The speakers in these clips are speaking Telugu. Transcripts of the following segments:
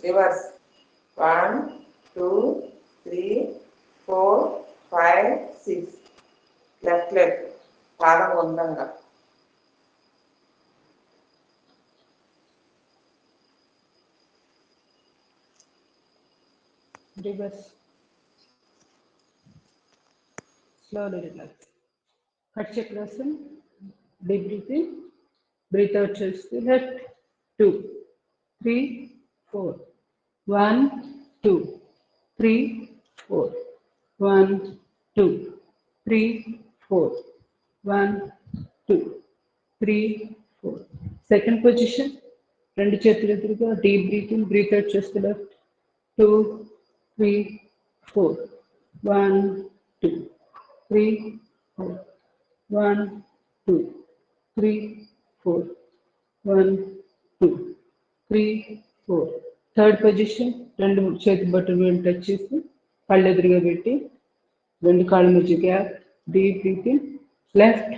reverse. 1, 2, 3, 4, 5, 6. Left leg. Padam undanga. Reverse. Slowly relax. Cut chakrasana. Deep breathe in. Breathe out chest to left. 2, 3, 4. 1, 2, 3, 4. 1, 2, 3, 4. 1, 2, 3, 4. Second position. రెండు చేతులు ఎదురుగా డీప్ బ్రీతింగ్ బ్రీత్ అవుట్ చేస్తూ లెఫ్ట్ 2, 3, 4. 1, 2, 3, 4. 1, 2, 3, 4. 1, 2, 3, 4. థర్డ్ పొజిషన్ రెండు చేతి బట్టలు వేలు టచ్ చేసి కళ్ళు ఎదురుగా పెట్టి రెండు కాళ్ళ మధ్య గ్యాప్ డీప్ బ్రీతింగ్ లెఫ్ట్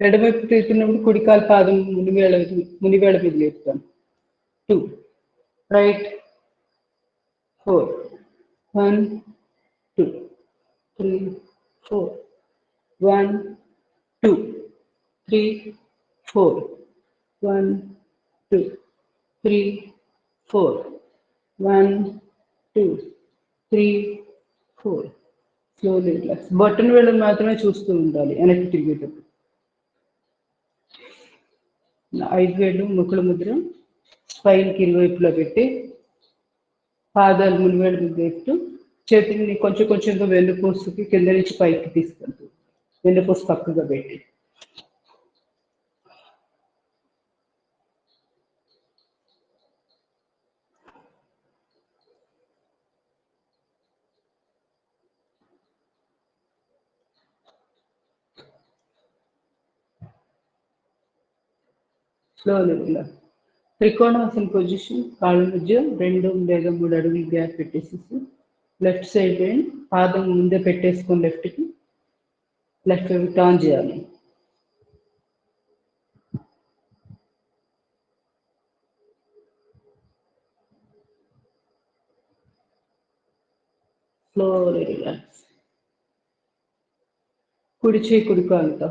ఎడవైపు తీస్తున్నప్పుడు కుడికాలు పాదం మునివేళ మీద లేపుతాం 2 రైట్ 4 1 2 3 4 1 2 3 4 1 2 3 4 1 2 3 4 స్లోలీ రిలాక్స్ బటన్ వేళ్ళని మాత్రమే చూస్తూ ఉండాలి వెనక్కి తిరిగేటప్పుడు 5 వేళ్ళు ముక్కుల ముద్ర స్పైన్కి ఇరువైపులా పెట్టి పాదాలు మునివేళ్ళ మీద పెట్టు చేతిని కొంచెం కొంచెంగా వెన్నుపూసకి కింద నుంచి పైకి తీసుకెళ్తూ వెన్నుపూస పక్కగా పెట్టి స్లోలీ రిలాక్స్ త్రికోణాసన పొజిషన్ కాళ్ళ మధ్య 2 లేదా 3 అడుగులు గ్యాప్ పెట్టేసేసి లెఫ్ట్ సైడ్ పాదం ముందే పెట్టేసుకొని లెఫ్ట్కి లెఫ్ట్ వైపు టర్న్ చేయాలి స్లోలీ రిలాక్స్ కుడి చేయి కుడి కాలుతో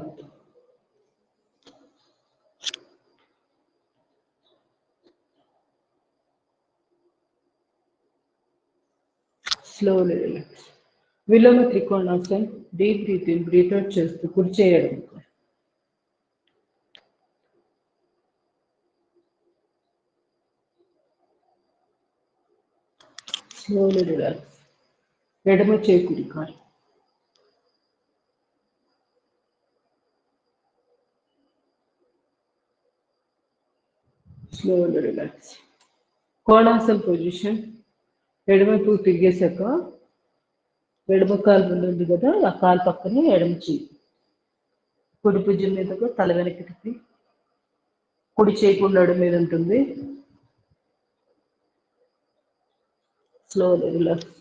slowly relax viloma trikonasan deep breath in breath out చేస్తూ కుడి చేయడం స్లోలీ రిలాక్స్ ఎడమ చేయి కుడి కాలు స్లోలీ రిలాక్స్ కోణాసన్ పొజిషన్ ఎడమకు తిరిగేశాక ఎడమ కాలు ఉంది కదా ఆ కాలు పక్కనే ఎడమ చేయి కుడి భుజం మీదగా తల వెనక్కి తిప్పి కుడి చేయకుండా నడుము మీద ఉంటుంది స్లోలీ రిలాక్స్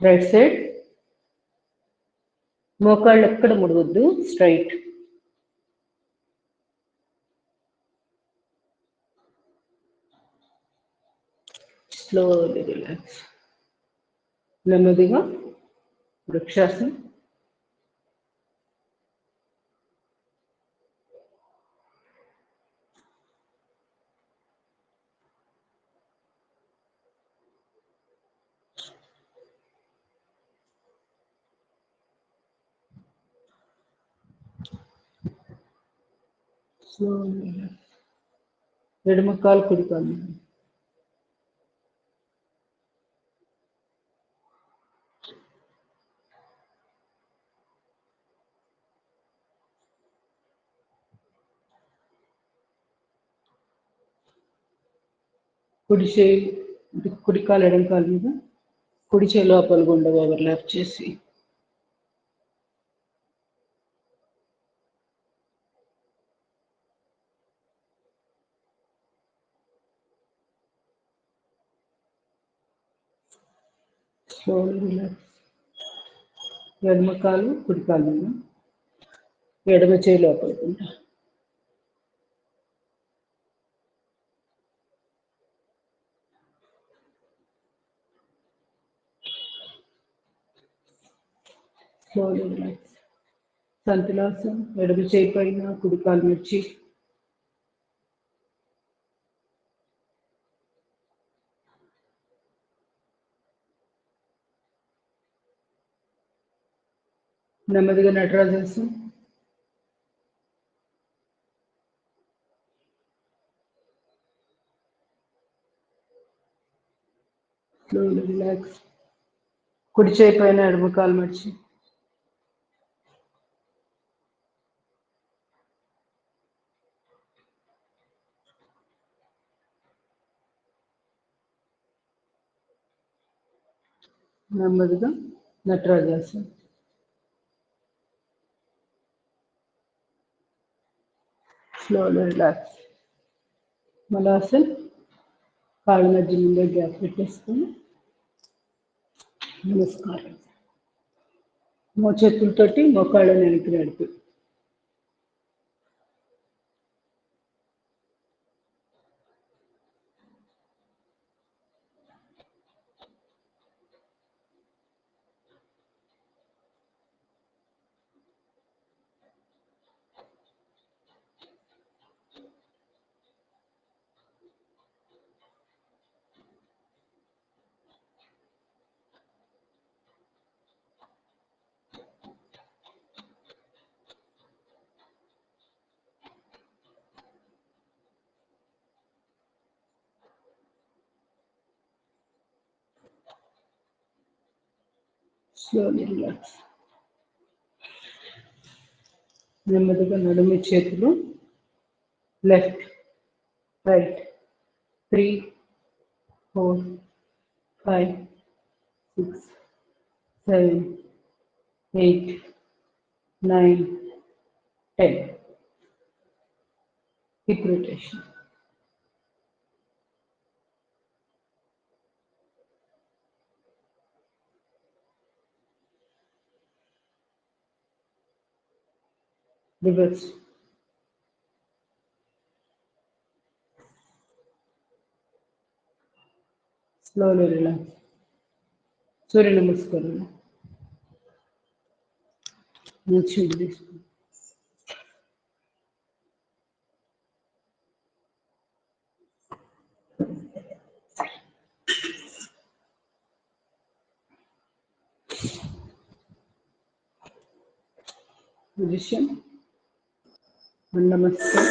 రైట్ సైడ్ మోకాళ్ళు ఎక్కడ ముడవద్దు స్ట్రైట్ స్లోలీ రిలాక్స్ నెమ్మదిగా వృక్షాసనం స్లోలీ రిలాక్స్ ఎడమ కాలు కుడి కాలు కుడి చేయి కుడి కాలు ఎడమ కాలు మీద కుడి చేయి లోపల గుండా ఓవర్లాప్ చేసి స్లోలీ రిలాక్స్ ఎడమ కాలు కుడి కాలు మీద ఎడమ చేయి లోపల గుండా Slowly relax. Santilasana, ఎడమ చేయి పైన కుడి కాలు మర్చి నెమ్మదిగా నటరాజాసనం. Slowly relax. కుడి చేయి పైన ఎడమ కాలు మర్చి నెమ్మదిగా నటరాజాసనం. Slowly relax. మలాసన్ కాళ్ళ మధ్య ముందే గ్యాప్ పెట్టేసుకొని నమస్కారం. చేతులతోటి మోకాళ్ళని వెనక్కి నడిపి స్లోలీ రిలాక్స్. నెమ్మదిగా నడుము చేతులు left right 3 4 5 6 7 8 9 10. Hip rotation. Reverse. Slowly relax. Surya Namaskaram. Next this. Position. Namaskar.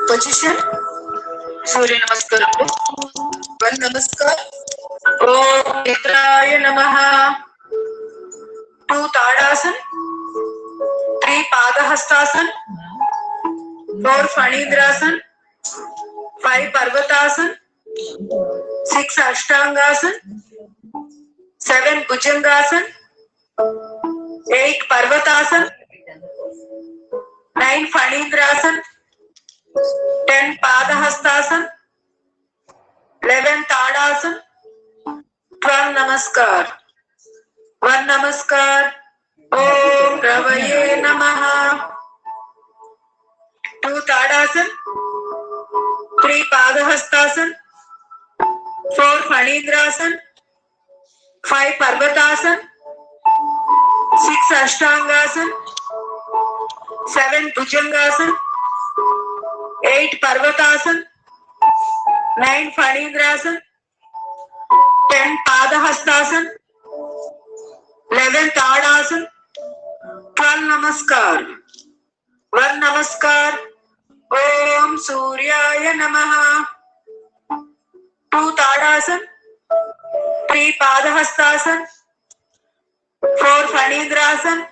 Position. Surya Namaskaram. One Namaskar. Om Nidraya Namaha. 2 Tadasana. 3 Padahastasana. 4 Phanidhrasana. 5 Parvatasana. 6 Ashtangasana. 7 Bhujangasana. 8 Parvatasana. 9 Phanidhrasana. 10 Padahastasana. 11 Tadasana. 12 Namaskar. 1 Namaskar. Om Ravaye Namaha. 2 Tadasana. 3 Padahastasana. 4 Phanidhrasana. 5 Parvatasana. 6 Ashtangasana. 7 Bhujangasana. 8 Parvatasana. 9 Phanidhrasana. 10 Padahastasana. 11 Tadasana. 12 Namaskar. 1 Namaskar. Om Suryaya Namaha. 2 Tadasana. 3 Padahastasana. 4 Phanidhrasana.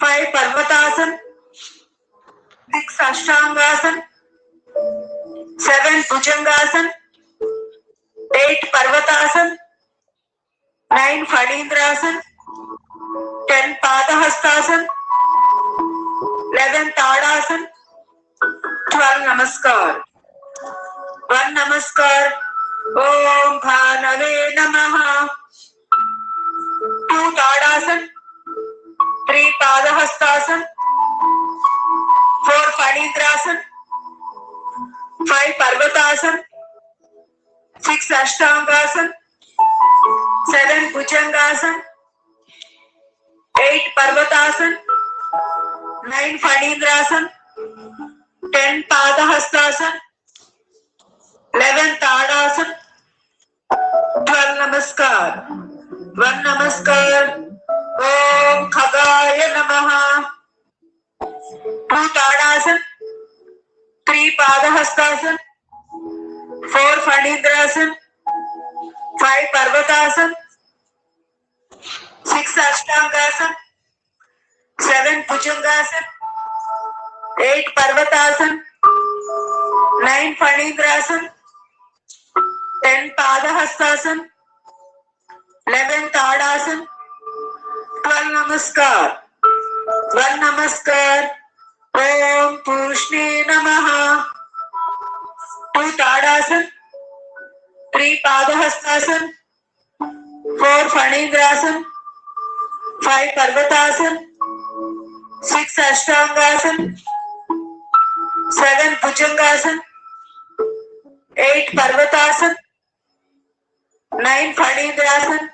5 Parvatasana. 6 Ashtangasana. 7 Bhujangasana. 8 Parvatasana. 9 Phanidhrasana. 10 Padahastasana. 11 Tadasana. 12 Namaskar. 1 Namaskar. Om Bhanave Namaha. 2 Tadasana. 3 Padahastasana. 4 Phanidhrasana. 5 Parvatasana. 6 Ashtangasana. 7 Bhujangasana. 8 Parvatasana, 9 Phanindrasana, 10 Padahastasana, 11 Tadasana, 12 Namaskar. 1 Namaskar. Om Khagaya Namaha. 2 Tadasana, 3 Padahastasana, 4 Phanindrasana, 5 Parvatasana, 6 Ashtangasana, 7 Bhujangasana, 8 Parvatasana, 9 Phanindrasana, 10 Padahastasana, 11 Tadasana, 12 Namaskar. 1 Namaskar. Om Pushne Namaha. 2 Tadasana, 3 Padahastasana, 4 Phanindrasana, 5 Parvatasana, 6 Ashtangasana, 7 Bhujangasana, 8 Parvatasana, 9 Phanindrasana,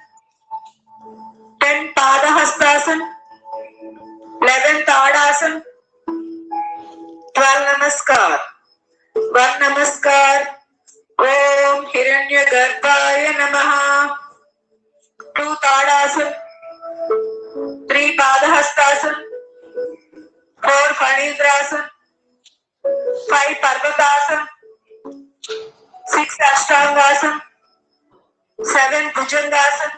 10 Padahastasana, 11 Tadasana, 12 Namaskar. 1 Namaskar. Om Hiranya Garbhaya Namaha. 2 Tadasana, 3 Padahastasana, 4 Phanindrasana, 5 Parvatasana, 6 Ashtangasana, 7 Bhujangasana,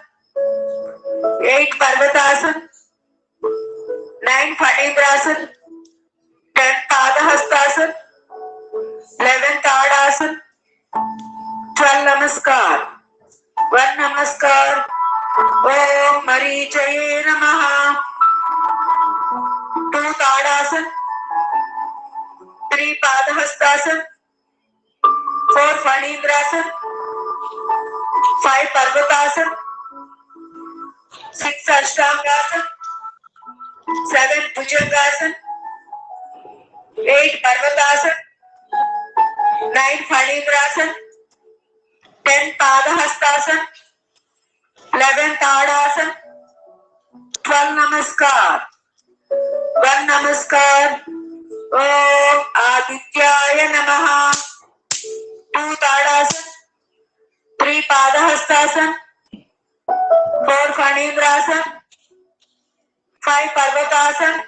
8 Parvatasana, 9 Phanindrasana, 10 Padahastasana, 11 Tadasana, 12 Namaskar. 1 Namaskar. Om Marichaye Namaha. 2 Tadasana, 3 Padahastasana, 4 Phanindrasana, 5 Parvatasana, 6 Ashtangasana, 7 Bhujangasana, 8 Parvatasana, 9 Phanindrasana, 10 Padahastasana, 11 Tadasana, 12 Namaskar. 1 Namaskar. Om Adityaya Namaha. 2 Tadasana, 3 Padahastasana, 4 Phanindrasana, 5 Parvatasana,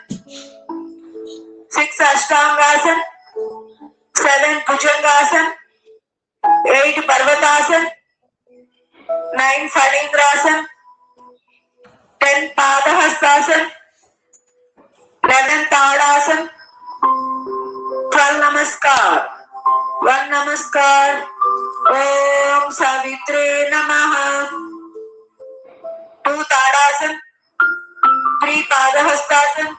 6 Ashtangasana, 7 Bhujangasana, 8 Parvatasana, 9 Phanindrasana, 10 Padahastasana, 11 Tadasana, 12 Namaskar. 1 Namaskar. Om Savitre Namaha. 2 Tadasana, 3 Padahastasana,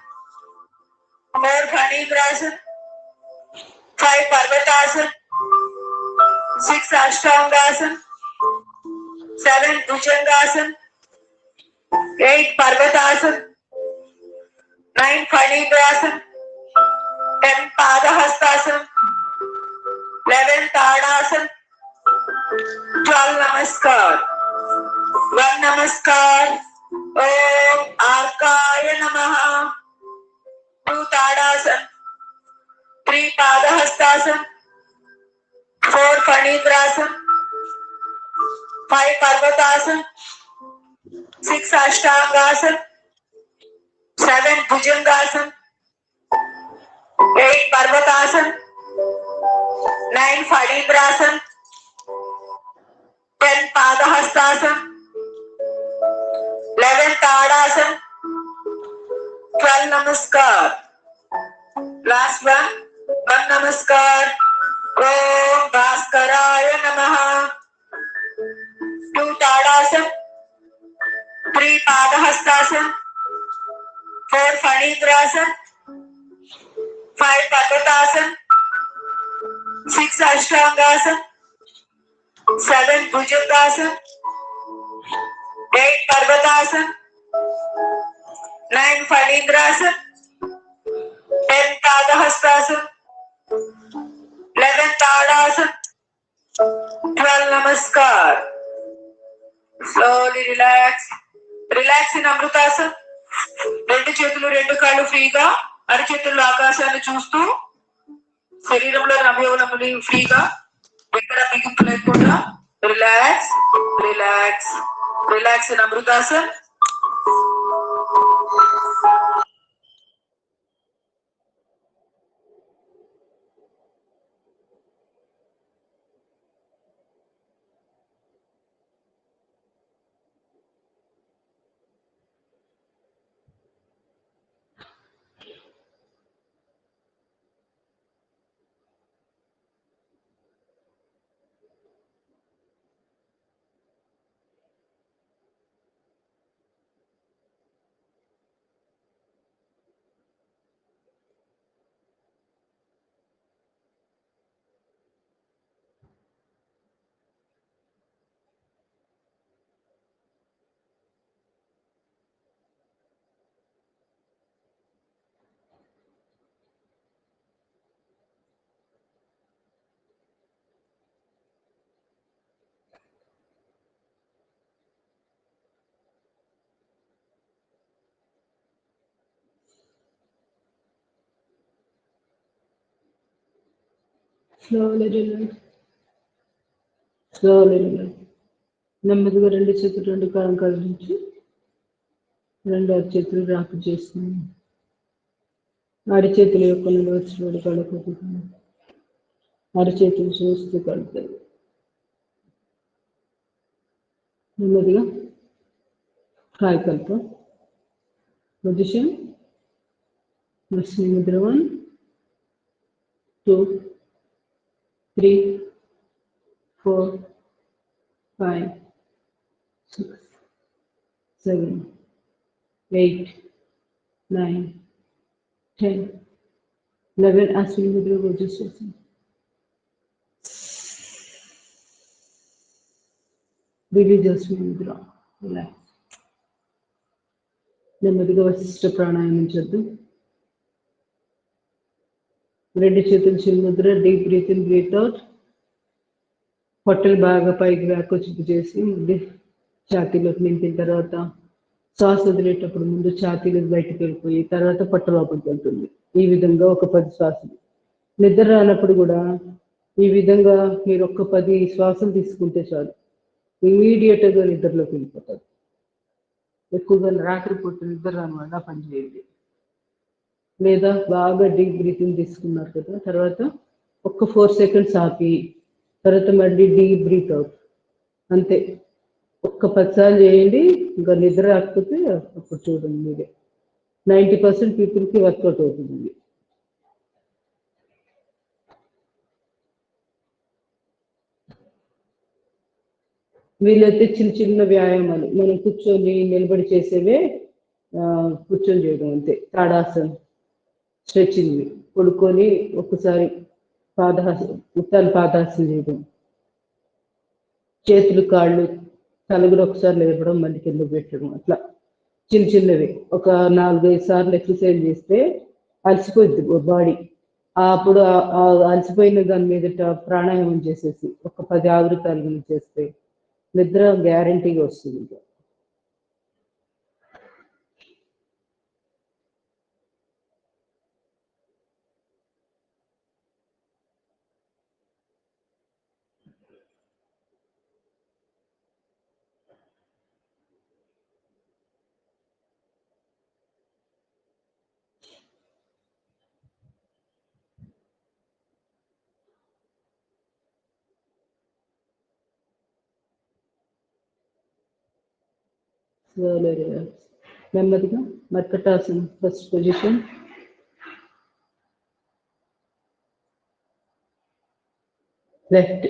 4 Phanindrasana, 5 Parvatasana, 6 Ashtangasana, 7 Bhujangasana, 8 Parvatasana, 9 Phanindrasana, 10 Padahastasana, 11 Tadasana, 12 Namaskar. 1 Namaskar. Om Arkaya Namaha. 2 Tadasana, 3 Padahastasana, 4 Phanindrasana, 5 Parvatasana, 6 Ashtangasana, 7 Bhujangasana, 8 Parvatasana, 9 Phanindrasana, 10 Padahastasana, 11 Tadasana, 12 Namaskar. Last one. 1 Namaskar. Om Bhaskaraya Namaha. 2 Tadasana, 3 Padahastasana, 4 Phanindrasana, 5 Parvatasana, 6 Ashtangasana, 7 Bhujangasana, 8 Parvatasana, 9 Phanindrasana, 10 Padahastasana, 11 Tadasana, 12 Namaskar. Slowly relax. Relax in Amritasana. రెండు చేతులు రెండు కాళ్ళు ఫ్రీగా, అరచేతుల్లో ఆకాశాన్ని చూస్తూ శరీరంలోని అవయవములని ఫ్రీగా, ఎక్కడ బిగింపు లేకుండా relax relax relax in amritasan. Slowly relax, slowly relax. నెమ్మదిగా రెండు చేతులు రెండు కాలం కదిలించి రెండు అరచేతులు రాకు చేస్తున్నాను. అరిచేతుల యొక్క నిలవచ్చినోడు కడుపుతున్నాను. అరిచేతులు చూస్తూ కడుపుతారు. నెమ్మదిగా కాయకల్ప పొజిషన్. ముద్ర 1, 2, 3, 4, 5, 6, 7, 8, 9, 10, 11. అశ్విని ముద్ర వచ్చేసేసి రిలీజ్ అశ్విని ముద్ర. రిలాక్స్. నెమ్మదిగా వశిష్ట ప్రాణాయామించద్దు. రెండు చేతులు చిరుముద్ర. Deep breath in, breath out. పొట్టలు బాగా పైకి వ్యాకొచ్చి చేసి ఛాతీలోకి నింపిన తర్వాత శ్వాస వదిలేటప్పుడు ముందు ఛాతీలోకి బయటకు వెళ్ళిపోయి తర్వాత పొట్ట లోపలికి వెళ్తుంది. ఈ విధంగా ఒక 10 శ్వాసలు. నిద్ర రానప్పుడు కూడా ఈ విధంగా మీరు ఒక 10 శ్వాసలు తీసుకుంటే చాలు, ఇమీడియట్గా నిద్రలోకి వెళ్ళిపోతారు. ఎక్కువగా రాత్రిపూట నిద్ర రాని వల్ల పని చేయండి. లేదా బాగా డీప్ బ్రీతింగ్ తీసుకున్నారు కదా, తర్వాత ఒక్క 4 సెకండ్స్ ఆపి తర్వాత మళ్ళీ డీప్ బ్రీత్ అవుట్. అంతే. ఒక్క 10 సార్లు చేయండి. ఇంకా నిద్ర రాకపోతే అప్పుడు చూడండి మీరే. 90% పీపుల్కి వర్కౌట్ అవుతుంది. వీలైతే చిన్న చిన్న వ్యాయామాలు మనం కూర్చొని నిలబడి చేసేవే కూర్చొని చేయడం అంతే. తాడాసన్, స్ట్రెచింగ్. పడుకొని ఒక్కసారి ఉత్తాన పాదాసనం చేయడం. చేతులు కాళ్ళు తలగురు ఒకసారి లేపడం, మళ్ళీ కింద పెట్టడం. అట్లా చిన్న చిన్నవి ఒక 4-5 సార్లు ఎక్సర్సైజ్ చేస్తే అలసిపోద్ది బాడీ. అప్పుడు అలసిపోయిన దాని మీదట ప్రాణాయామం చేసేసి ఒక 10 ఆవృతాలు చేస్తే నిద్ర గ్యారంటీగా వస్తుంది. నెమ్మదిగా markatasanam first position. Left.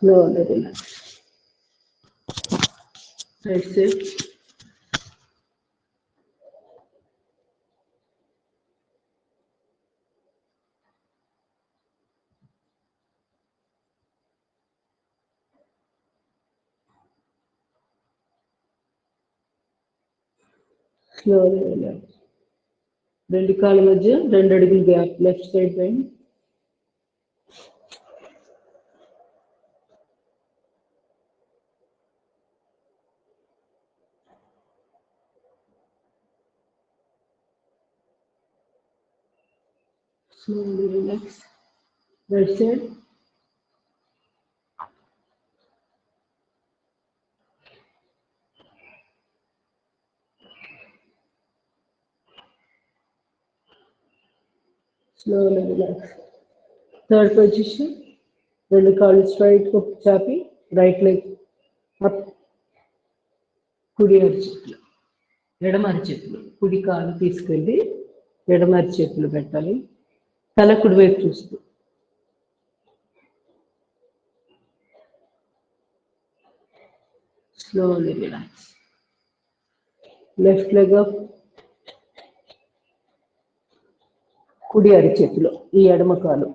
Slowly relax. Right side. Slowly relax. రెండు కాళ్ళ మధ్య 2 అడుగులు గ్యాప్. లెఫ్ట్ సైడ్ పైన. Slowly relax. Right side. Slowly relax. Third position. రెండు కాళ్ళు స్ట్రైట్ చాపి రైట్ లెగ్ అప్. కుడి అరిచేతులు, ఎడమ అరిచేతులు. కుడి కాలు తీసుకెళ్ళి ఎడమ అరిచేతులు పెట్టాలి. తల కుడివైపు చూస్తూ. Slowly relax. Left leg up. కుడి అరిచేతిలో ఈ ఎడమ కాలు.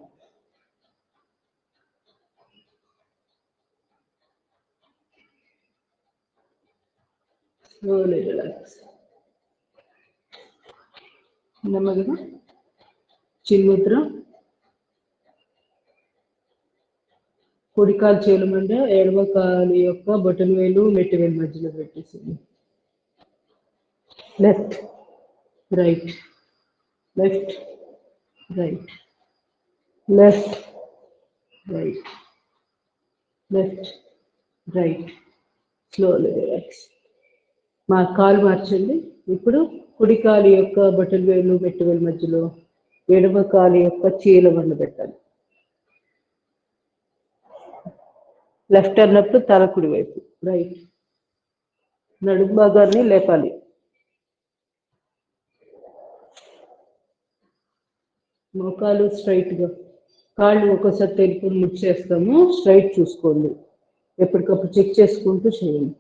Slowly relax. నెమ్మదిగా చిన్ముద్ర. కుడి కాలు చేలు మండ ఎడమ కాలు యొక్క బొటన వేలు మెట్టి వేలు మధ్యలో పెట్టేసింది. Left right, left right, left right, left right. Slowly relax. మా కాలు మార్చండి. ఇప్పుడు కుడి కాలు యొక్క బొటన వేలు మెట్టి వేలు మధ్యలో ఎడమ కాలు యొక్క చీల మండ పెట్టాలి. లెఫ్ట్ అన్నప్పుడు తల కుడి వైపు. రైట్. నడుము భాగాన్ని లేపాలి. మోకాలు స్ట్రైట్గా. కాళ్ళు ఒక్కోసారి తెలుపుని ముచ్చేస్తాము. స్ట్రైట్ చూసుకోండి. ఎప్పటికప్పుడు చెక్ చేసుకుంటూ చేయండి.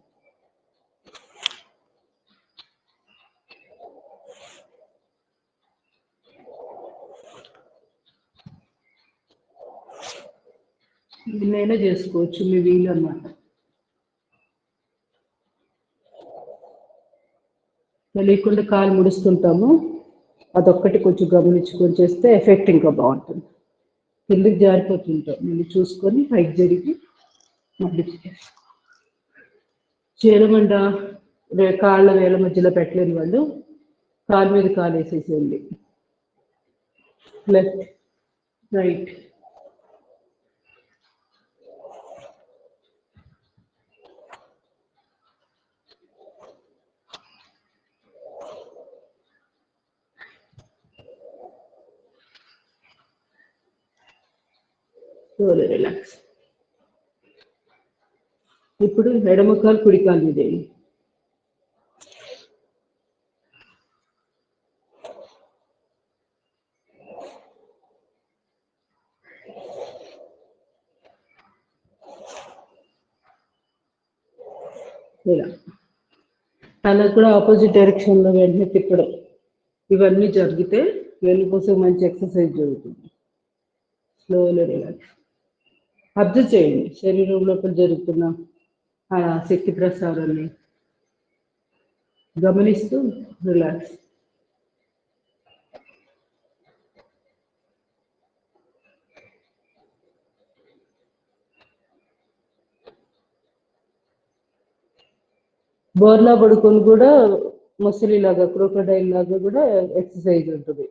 ఎన్నైనా చేసుకోవచ్చు, మీ వీలు అన్నమాట. తెలియకుండా కాలు ముడుస్తుంటాము. అదొక్కటి కొంచెం గమనించుకొని చేస్తే ఎఫెక్ట్ ఇంకా బాగుంటుంది. కిందకి జారిపోతుంటాం. మళ్ళీ చూసుకొని పైకి జరిగి మళ్ళీ చీలమండ కాళ్ళ వేల మధ్యలో పెట్టలేని వాళ్ళు కాలు మీద కాలు వేసేసేయండి. Left right, slowly relax. ఇప్పుడు ఎడమ కాలు కుడి కాలు మీద వేయండి. ఇలా తల కూడా ఆపోజిట్ డైరెక్షన్లో వెంటనే తిప్పడం. ఇవన్నీ జరిగితే వెన్నుపూస మంచి ఎక్సర్సైజ్ జరుగుతుంది. Slowly relax. అబ్జర్వ్ చేయండి శరీరం లోపల జరుగుతున్న శక్తి ప్రసారాన్ని గమనిస్తూ రిలాక్స్. బోర్లా పడుకొని కూడా మొసలి లాగా, క్రోకోడైల్ లాగా కూడా ఎక్సర్సైజ్ ఉంటుంది.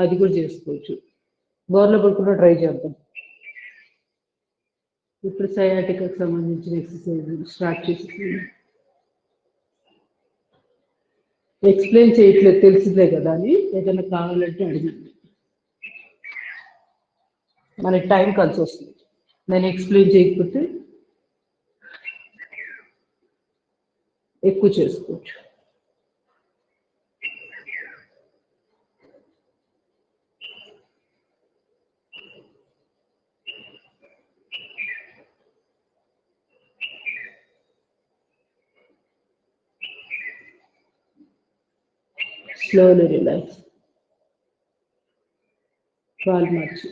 అది కూడా చేసుకోవచ్చు. బోర్లా పడుకున్న ట్రై చేద్దాం. ఇప్పుడు సయాటికాకి సంబంధించిన ఎక్సర్సైజ్ స్టార్ట్ చేసి ఎక్స్ప్లెయిన్ చేయట్లేదు, తెలిసిందే కదా అని. ఏదైనా కావాలంటే అడిగింది. మనకి టైం కలిసి వస్తుంది. నేను ఎక్స్ప్లెయిన్ చేయకపోతే ఎక్కువ చేసుకోవచ్చు. Slowly relax. కాలు మార్చి.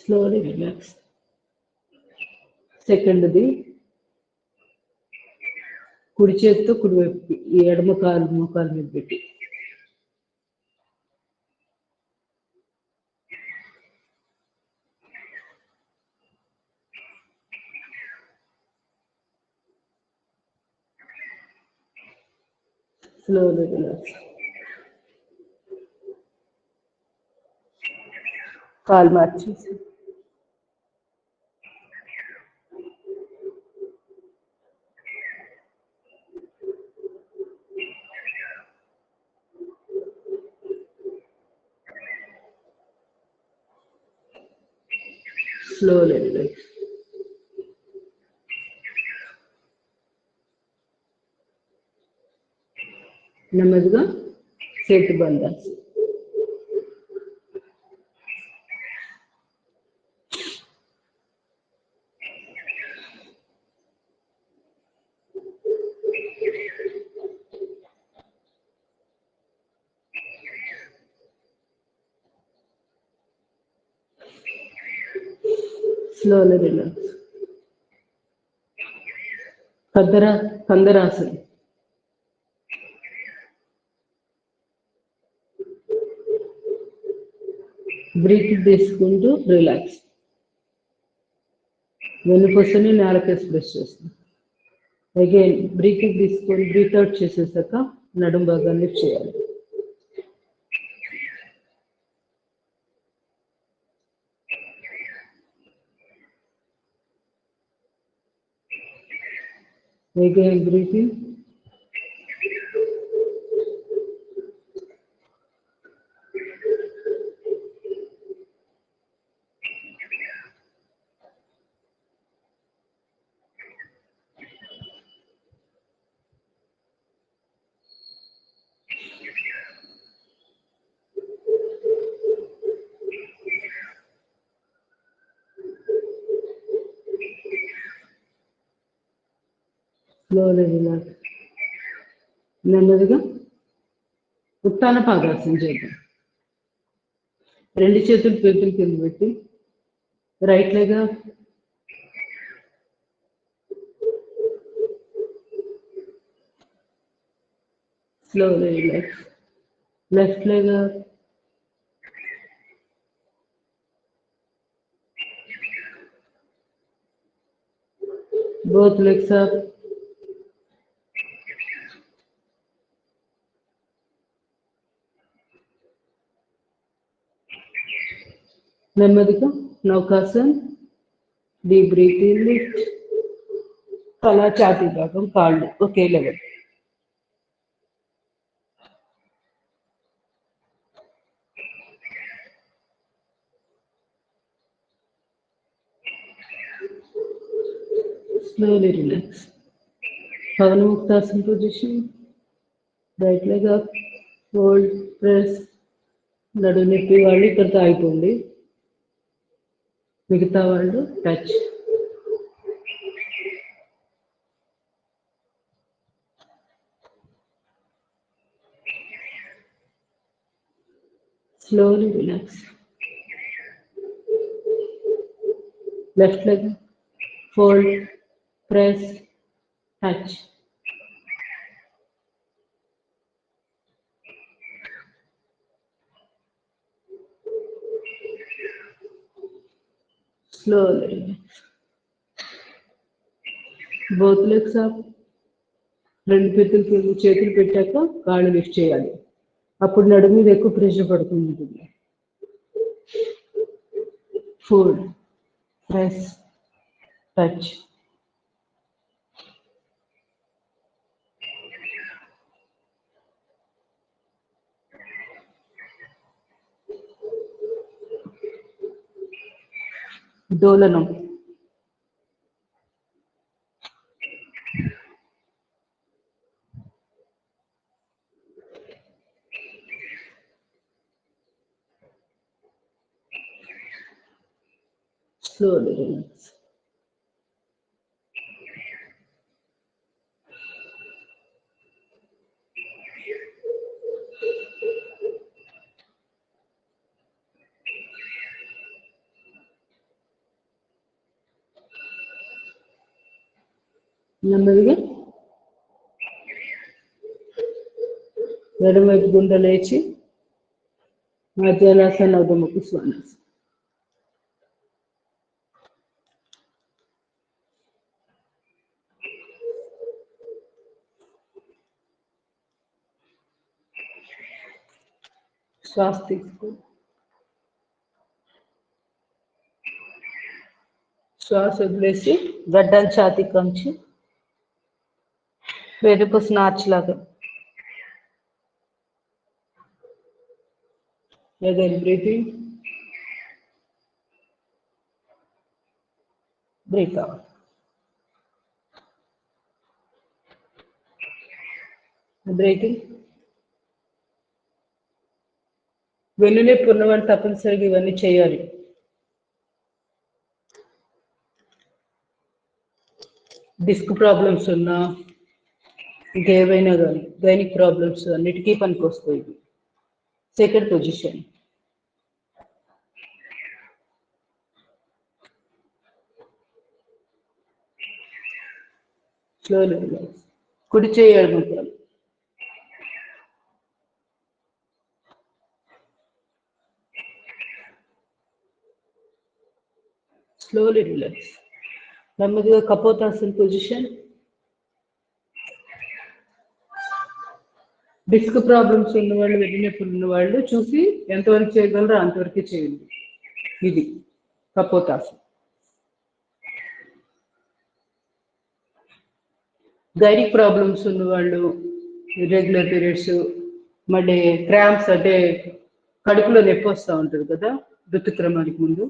Slowly relax. సెకండ్ది కుడి చేతితో కుడివైపు ఈ ఎడమ కాలు మోకాలు మీద పెట్టి స్లోలీ రిలాక్స్. కాలు మార్చేసి స్లోలీ రిలాక్స్. నెమ్మదిగా చేతి బంధాలు. Slowly relax. Kandarasana. Breathe తీసుకుంటూ రిలాక్స్. వెన్నుపూసని నేలకేసి ప్రెస్ చేస్తాం. అగైన్ బ్రీత్ తీసుకొని బ్రీత్ అవుట్ చేసేసాక నడుం భాగాన్ని లిఫ్ట్ చేయాలి. Again breathing. Slowly relax. నెమ్మదిగా ఉత్తాన పాదాసనం చేద్దాం. రెండు చేతులు చేతులు కింద పెట్టి right leg slowly relax. Left leg up. Both legs up. నెమ్మదిగా naukasan. Deep breath in, lift. తల ఛాతీ భాగం కాళ్ళు ఒకే level. Slowly relax. Pavanamuktasana position. Right leg up. Hold, press. నడు నొప్పి వాళ్ళు ఇక్కడితో అయిపోండి. మిగతా వాళ్ళు touch. Slowly relax. Left leg, fold, press, touch. Slowly relax. Both legs up. రెండు చేతులు పెట్టాక కాళ్ళు లిఫ్ట్ చేయాలి. అప్పుడు నడు మీద ఎక్కువ ప్రెషర్ పడుతుంది. Fold, press, touch. డోలనం. Slowly relax. నెమ్మదిగా ఎడమవైపు గుండ లేచి మధ్యాహ్నాసన అధముఖ శ్వానాసనం. శ్వాస తీసుకో. శ్వాస వదిలేసి గడ్డం ఛాతీ Kanchi వెనుపూస నాచులాగా. Again, breathing. Breathe out. Breathing. వెన్నునొప్పి ఉన్నవాళ్ళు తప్పనిసరిగా ఇవన్నీ చేయాలి. డిస్క్ ప్రాబ్లమ్స్ ఉన్నా ఇంకేవైనా కానీ గైనిక్ ప్రాబ్లమ్స్ అన్నిటికీ పనికొస్తాయి. Second position. Slowly relax. కుడి చేయి ఎడమకాలు. Slowly relax. నెమ్మదిగా కపోతాసన పొజిషన్. డిస్క్ ప్రాబ్లమ్స్ ఉన్నవాళ్ళు, వెన్నునొప్పులు ఉన్నవాళ్ళు చూసి ఎంతవరకు చేయగలరో అంతవరకు చేయండి. ఇది కపోతాసన. గైనిక్ ప్రాబ్లమ్స్ ఉన్నవాళ్ళు, ఇర్రెగ్యులర్ పీరియడ్స్, మళ్ళీ క్రాంప్స్ అంటే కడుపులో నొప్పి వస్తూ ఉంటుంది కదా ఋతుక్రమానికి ముందు,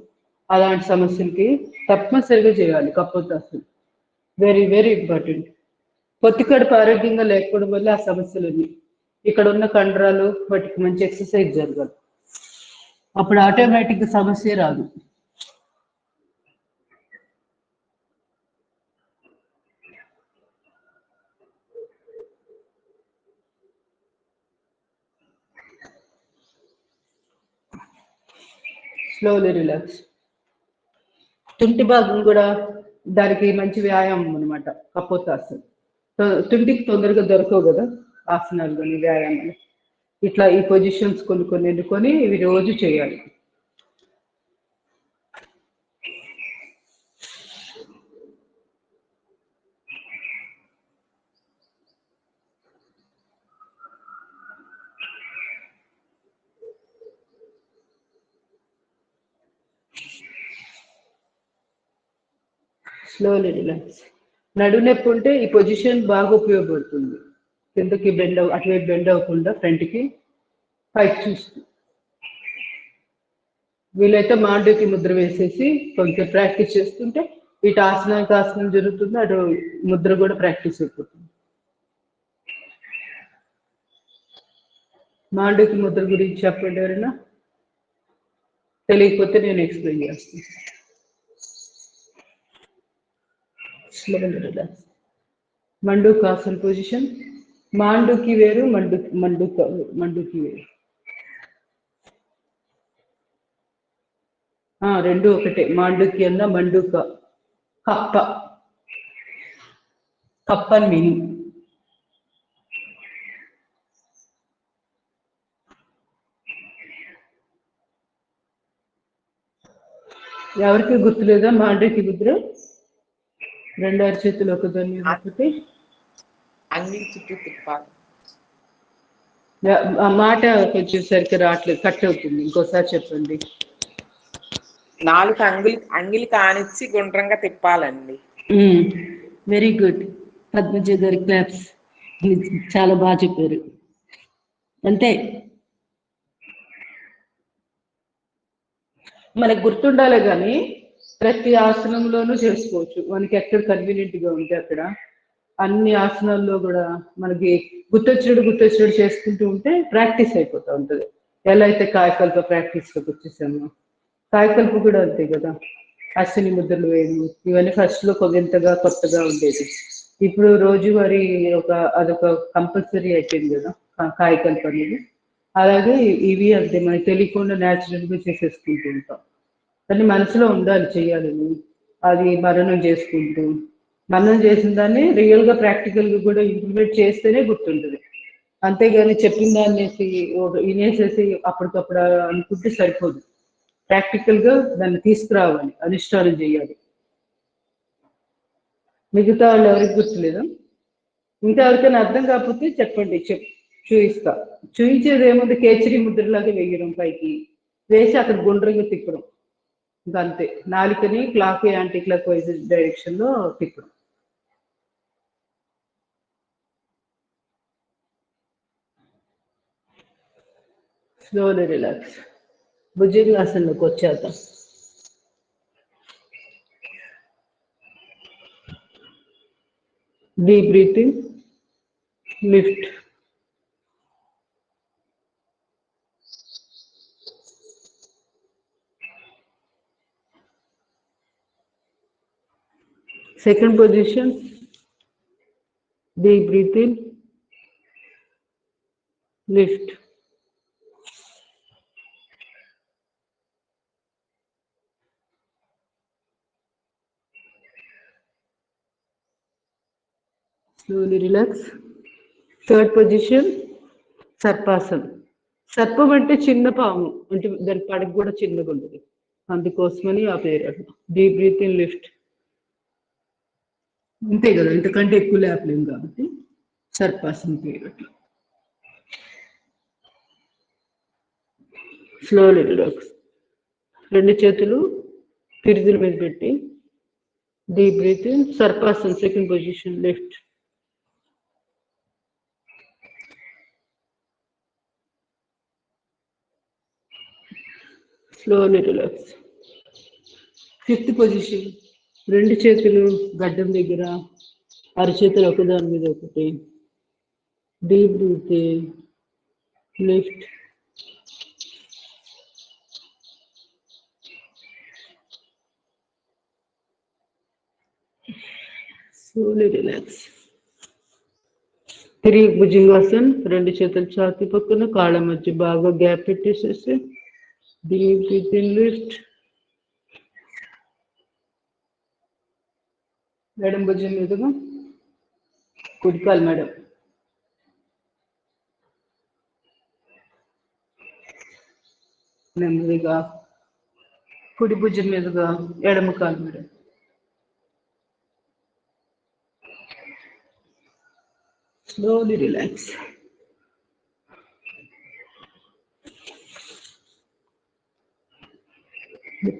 అలాంటి సమస్యలకి తప్పనిసరిగా చేయాలి కపోతాసన. Very very important. పొత్తి కడుపు ఆరోగ్యంగా లేకపోవడం వల్ల ఆ సమస్యలన్నీ, ఇక్కడ ఉన్న కండరాలు వాటికి మంచి ఎక్సర్సైజ్ జరగాలి. అప్పుడు ఆటోమేటిక్గా సమస్య రాదు. Slowly relax. తుంటి భాగం కూడా దానికి మంచి వ్యాయామం అనమాట కపోతాసన. తుంటికి తొందరగా దొరకవు కదా ఆసనాలు కానీ వ్యాయామాలు. ఇట్లా ఈ పొజిషన్స్ కొన్ని ఎన్నుకొని ఇవి రోజు చేయాలి. Slowly relax. నడునొప్పి ఉంటే ఈ పొజిషన్ బాగా ఉపయోగపడుతుంది. కిందకి బెండ్ అటువైపు బెండ్ అవ్వకుండా ఫ్రంట్కి పైకి చూస్తూ, వీలైతే మాండూకి ముద్ర వేసేసి కొంచెం ప్రాక్టీస్ చేస్తుంటే ఇటు ఆసనానికి ఆసనం జరుగుతుంది, అటు ముద్ర కూడా ప్రాక్టీస్ అయిపోతుంది. మాండూకి ముద్ర గురించి చెప్పండి ఎవరైనా, తెలియకపోతే నేను ఎక్స్ప్లెయిన్ చేస్తాను. మండూకాసన పొజిషన్. మాండూకి వేరు, మండూకి వేరు. రెండు ఒకటే. మాండూకి అన్న మండూక. కప్ప అని మీనింగ్. ఎవరికి గుర్తులేదా మాండూకి ముద్ర? రెండు అరచేతులు ఒకదాన్ని ఒకటి. అంగిలి చుట్టూ తిప్పాలి. ఆ మాట కొంచెం సరిగ్గా రావట్లేదు, కట్ అవుతుంది. ఇంకోసారి చెప్పండి. 4 అంగిలి కానిచ్చి గుండ్రంగా తిప్పాలండి. వెరీ గుడ్ పద్మజ గారి క్లాప్స్. చాలా బాగా చెప్పారు. అంతే, మనకు గుర్తుండాలి కానీ ప్రతి ఆసనంలోనూ చేసుకోవచ్చు. మనకి ఎక్కడ కన్వీనియంట్ గా ఉంటే అక్కడ అన్ని ఆసనాల్లో కూడా మనకి గుర్తొచ్చినట్టు చేసుకుంటూ ఉంటే ప్రాక్టీస్ అయిపోతూ ఉంటుంది. ఎలా అయితే కాయకల్ప ప్రాక్టీస్లోకి వచ్చేసాము, కాయకల్ప కూడా అంతే కదా. అశ్విని ముద్రలు వేయడం ఇవన్నీ ఫస్ట్ లో కొంతగా కొత్తగా ఉండేది. ఇప్పుడు రోజువారీ అదొక కంపల్సరీ అయిపోయింది కదా కాయకల్ప అనేది. అలాగే ఇవి అంతే, మనకి తెలియకుండా న్యాచురల్ గా చేసేసుకుంటూ ఉంటాం. కానీ మనసులో ఉండాలి చేయాలని. అది మరణం చేసుకుంటూ మనం చేసిన దాన్ని రియల్గా ప్రాక్టికల్గా కూడా ఇంప్లిమెంట్ చేస్తేనే గుర్తుంటుంది. అంతేగాని చెప్పిన దాన్ని వినేసేసి అప్పటికప్పుడు అనుకుంటే సరిపోదు. ప్రాక్టికల్గా దాన్ని తీసుకురావాలి, అనుష్ఠానం చేయాలి. మిగతా వాళ్ళు ఎవరికి గుర్తులేదా? ఇంకా ఎవరికైనా అర్థం కాకపోతే చెప్పండి, చూయిస్తా. చూయించేది ఏముంది, కేచరి ముద్రలాగా వేయడం, పైకి వేసి అక్కడ గుండ్రంగా తిప్పడం, ఇంకా అంతే. నాలుకని clock anti clockwise direction లో తిప్పడం. Slowly relax. భుజంగాసనంలోకి వచ్చేద్దాం. Deep breathing, lift. Second position, deep breathe in, lift. Slowly relax. Third position, సర్పాసనం. సర్పం అంటే చిన్న పాము, అంటే దాని పడక కూడా చిన్నగా ఉంటుంది, అందుకోసమని ఆ పేరు అట్లా. Deep breath in, lift. అంతే కదా, ఇంతకంటే ఎక్కువ లేపలేం కాబట్టి సర్పాసనం పేరు అట్లా. Slowly relax. రెండు చేతులు పిరుదుల మీద పెట్టి deep breath in, sarpasanam second position, lift. Slowly relax. Fifth position, రెండు చేతులు గడ్డం దగ్గర, అరచేతులు ఒకదాని మీద ఒకటి, deep breath in, lift. Slowly relax. తిరిగి భుజంగాసన్, రెండు చేతులు ఛాతీ పక్కన, కాళ్ళ మధ్య బాగా గ్యాప్ పెట్టేసేసి deep breath in, lift. Madam భుజం మీదుగా, కుడికాలు మేడం. నెమ్మదిగా కుడి భుజం మీదుగా ఎడమ కాలు మేడం. Slowly relax.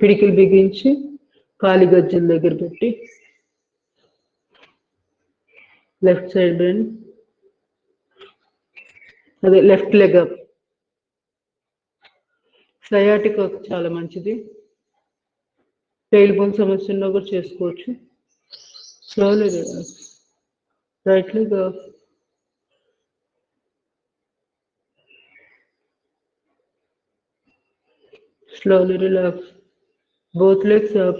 పిడికిలు బిగించి కాలి గజ్జల దగ్గర పెట్టి లెఫ్ట్ సైడ్ బెండ్, అదే లెఫ్ట్ లెగ్ అప్. సయాటిక్ చాలా మంచిది, టైల్ బోన్ సమస్య ఉన్నా కూడా చేసుకోవచ్చు. Slowly relax. Right leg up, slowly relax, both legs up.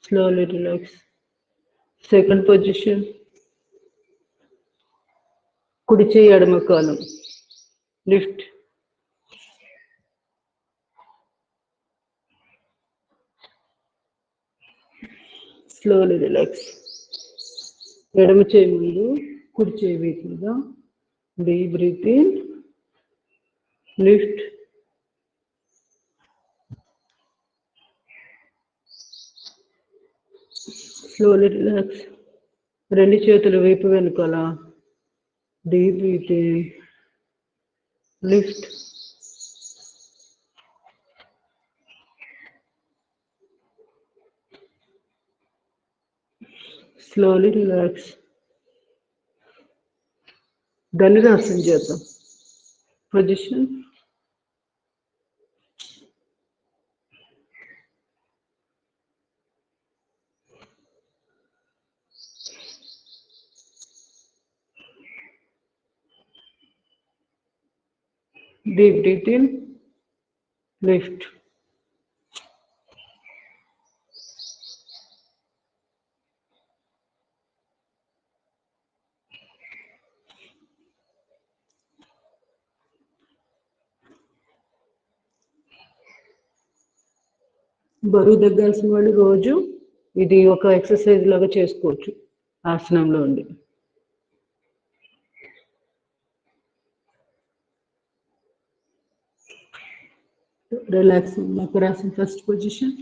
Slowly relax. Second position, కుడి చేయి ఎడమ కాలం, లిఫ్ట్. Slowly relax. ఎడమ చేయి ముందు, కుడి చేయి వీపుగా, deep breath in, lift. Slowly relax. రెండు చేతులు వీపు వెనుకాల, deep breath in, lift. Slowly relax. Dhanurasanam చేద్దాం. Position, deep breath in, lift. బరువు తగ్గాల్సిన వాళ్ళు రోజు ఇది ఒక ఎక్సర్సైజ్ లాగా చేసుకోవచ్చు ఆసనంలో ఉండి. Relax makarasan first position.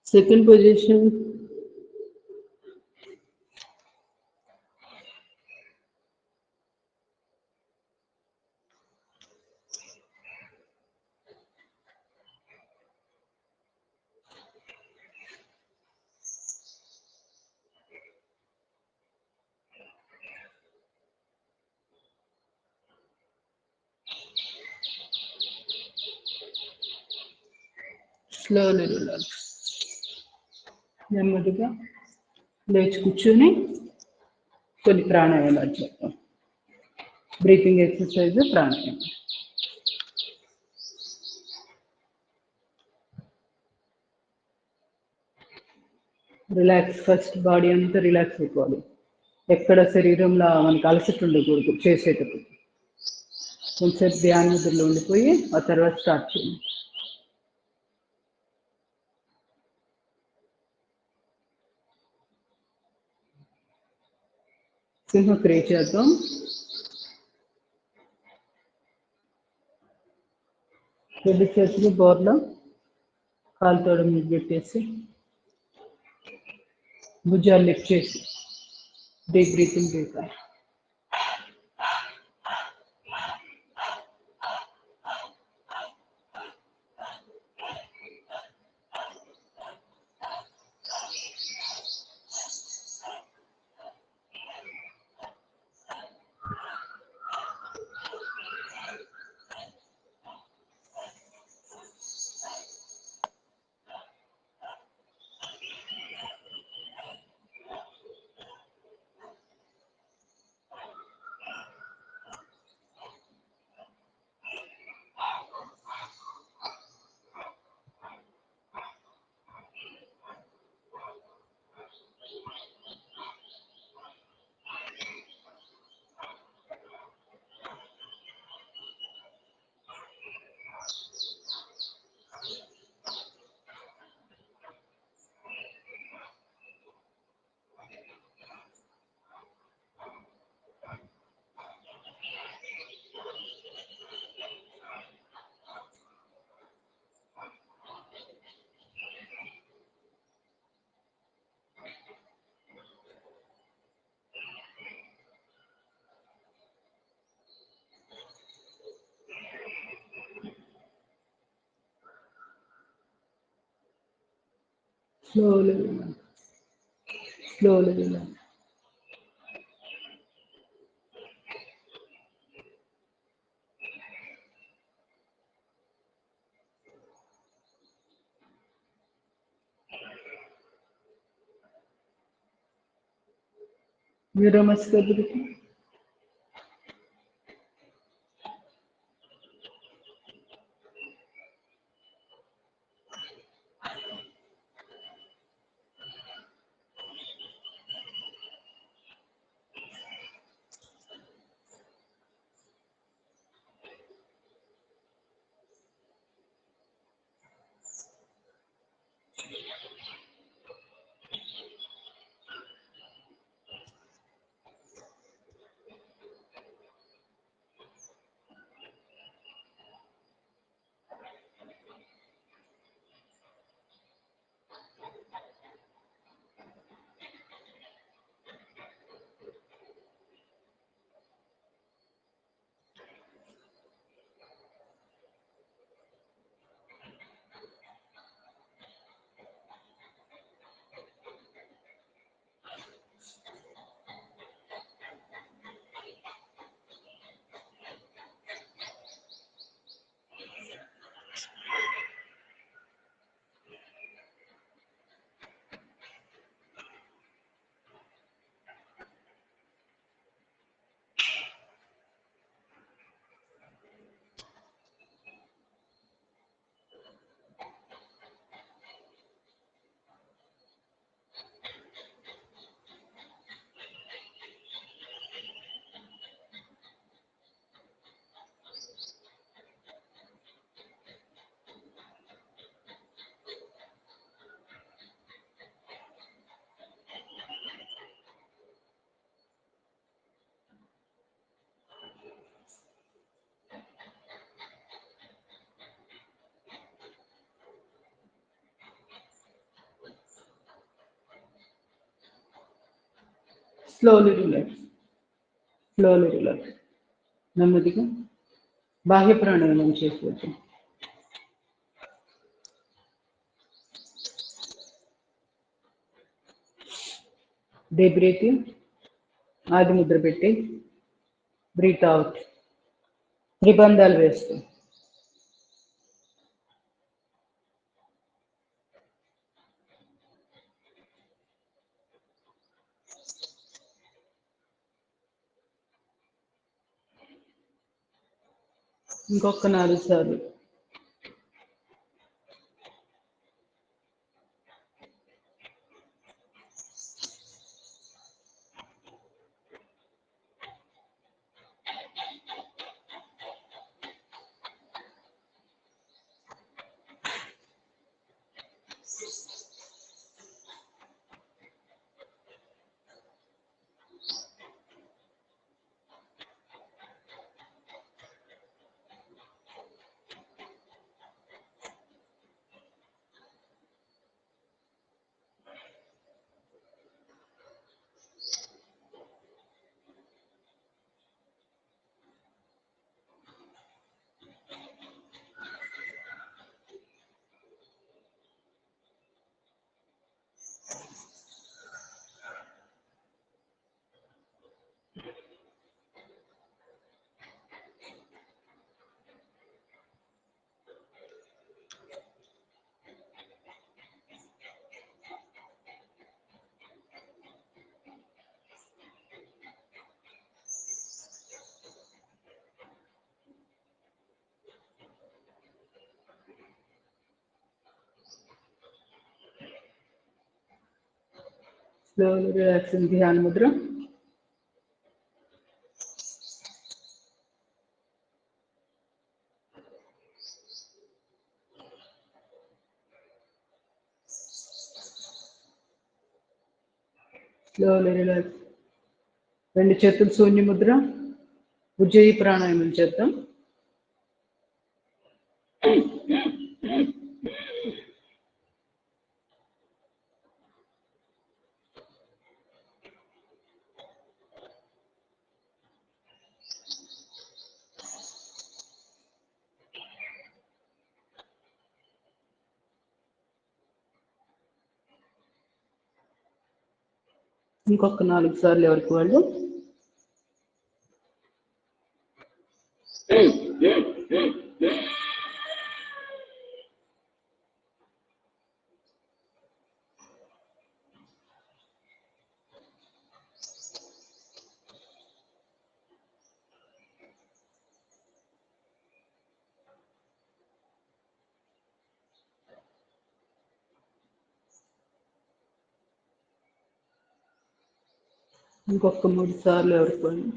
Second position, slowly relax. నెమ్మదిగా లేచి కూర్చొని కొన్ని ప్రాణాయామాలు చేద్దాం. బ్రీతింగ్ ఎక్సర్సైజ్, ప్రాణాయామం. రిలాక్స్, ఫస్ట్ బాడీ అంతా రిలాక్స్ అయిపోవాలి. ఎక్కడ శరీరంలో మనకు అలసట ఉండకూడదు చేసేటప్పుడు. కొంచెం ధ్యాన ముద్రలో ఉండిపోయి ఆ తర్వాత స్టార్ట్ చేయండి. సింహక్రియ చేద్దాం. రెండు చేతులు బోర్లో కాలు తోడ మీద పెట్టేసి భుజాలు లిఫ్ట్ చేసి డీప్ బ్రీతింగ్ చేద్దాం. Slowly relax. Slowly relax. Neuromuscular. Slowly relax, slowly relax. నెమ్మదిగా బాహ్య ప్రాణాయామం చేసుకోవచ్చు. డీప్ బ్రీతింగ్, ఆది ముద్ర పెట్టి బ్రీత్ అవుట్, త్రిబంధాలు వేస్తూ. ఇంకొక 4 సార్లు. స్లోలీ రిలాక్సింగ్ ధ్యాన ముద్ర. Slowly relax. 2 చేతులు శూన్య ముద్ర. ఉజ్జయి ప్రాణాయామం చేద్దాం. ఇంకొక 4 సార్లు ఎవరికి వాళ్ళు. ఇంకొక 3 సార్లు ఎవరికి వాళ్ళు.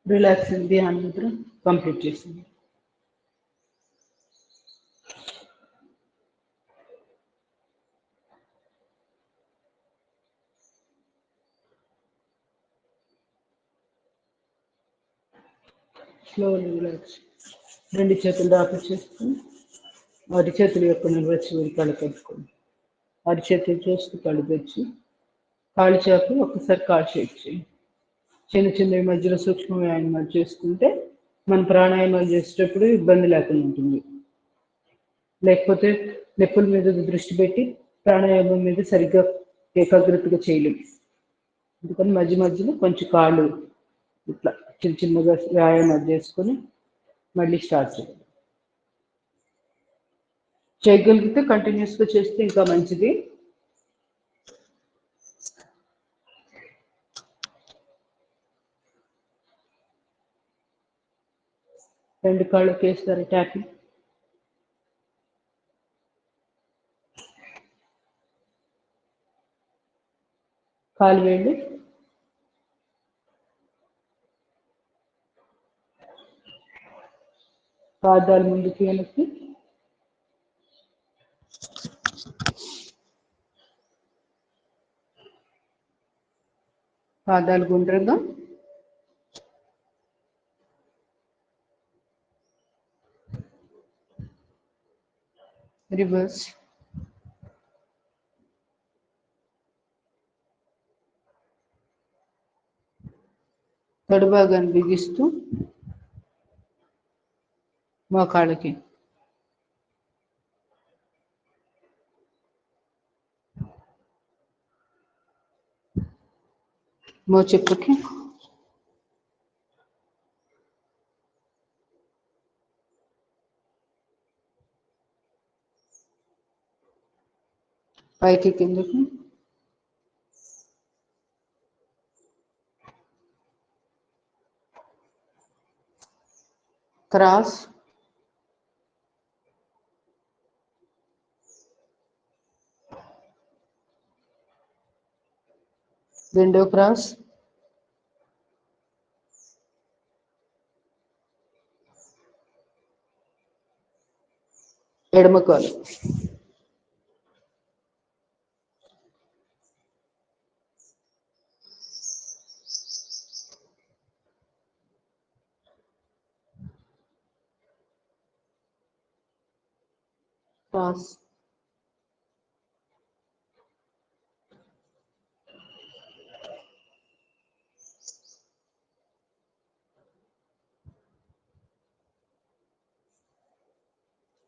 రిలాక్సింగ్ ధ్యాన ముద్ర కంప్లీట్ చేసింది. Slowly relax. 2 చేతులు దాపి చేసుకుని అరి చేతుల యొక్క నిల్వచ్చి కళ్ళు కలుపుకోండి. అరి చేతులు చూస్తూ కళ్ళు తెచ్చి కాళ్ళు చేపి ఒక్కసారి కాళ్ళు షేక్ చేయండి. చిన్న చిన్న మధ్యలో సూక్ష్మ వ్యాయామాలు చేసుకుంటే మన ప్రాణాయామాలు చేసేటప్పుడు ఇబ్బంది లేకుండా ఉంటుంది. లేకపోతే నొప్పుల మీద దృష్టి పెట్టి ప్రాణాయామం మీద సరిగ్గా ఏకాగ్రతగా చేయలేము. అందుకని మధ్య మధ్యలో కొంచెం కాళ్ళు ఇట్లా చిన్న చిన్నగా వ్యాయామం చేసుకొని మళ్ళీ స్టార్ట్ చేయాలి. చేయగలిగితే కంటిన్యూస్గా చేస్తే ఇంకా మంచిది. రెండు కాళ్ళకి వేస్తారు ట్యాపింగ్. కాలు వేళ్ళు పాదాలు ముందుకి వెనక్కి, పాదాలు గుండ్రంగా, రివర్స్, తడుభాగాన్ని బిగిస్తూ మోకాళ్ళకి, మోచెప్పుకి, పైకి కిందకి, క్రాస్, రెండో క్రాస్, ఎడమ కాలు, క్రాస్,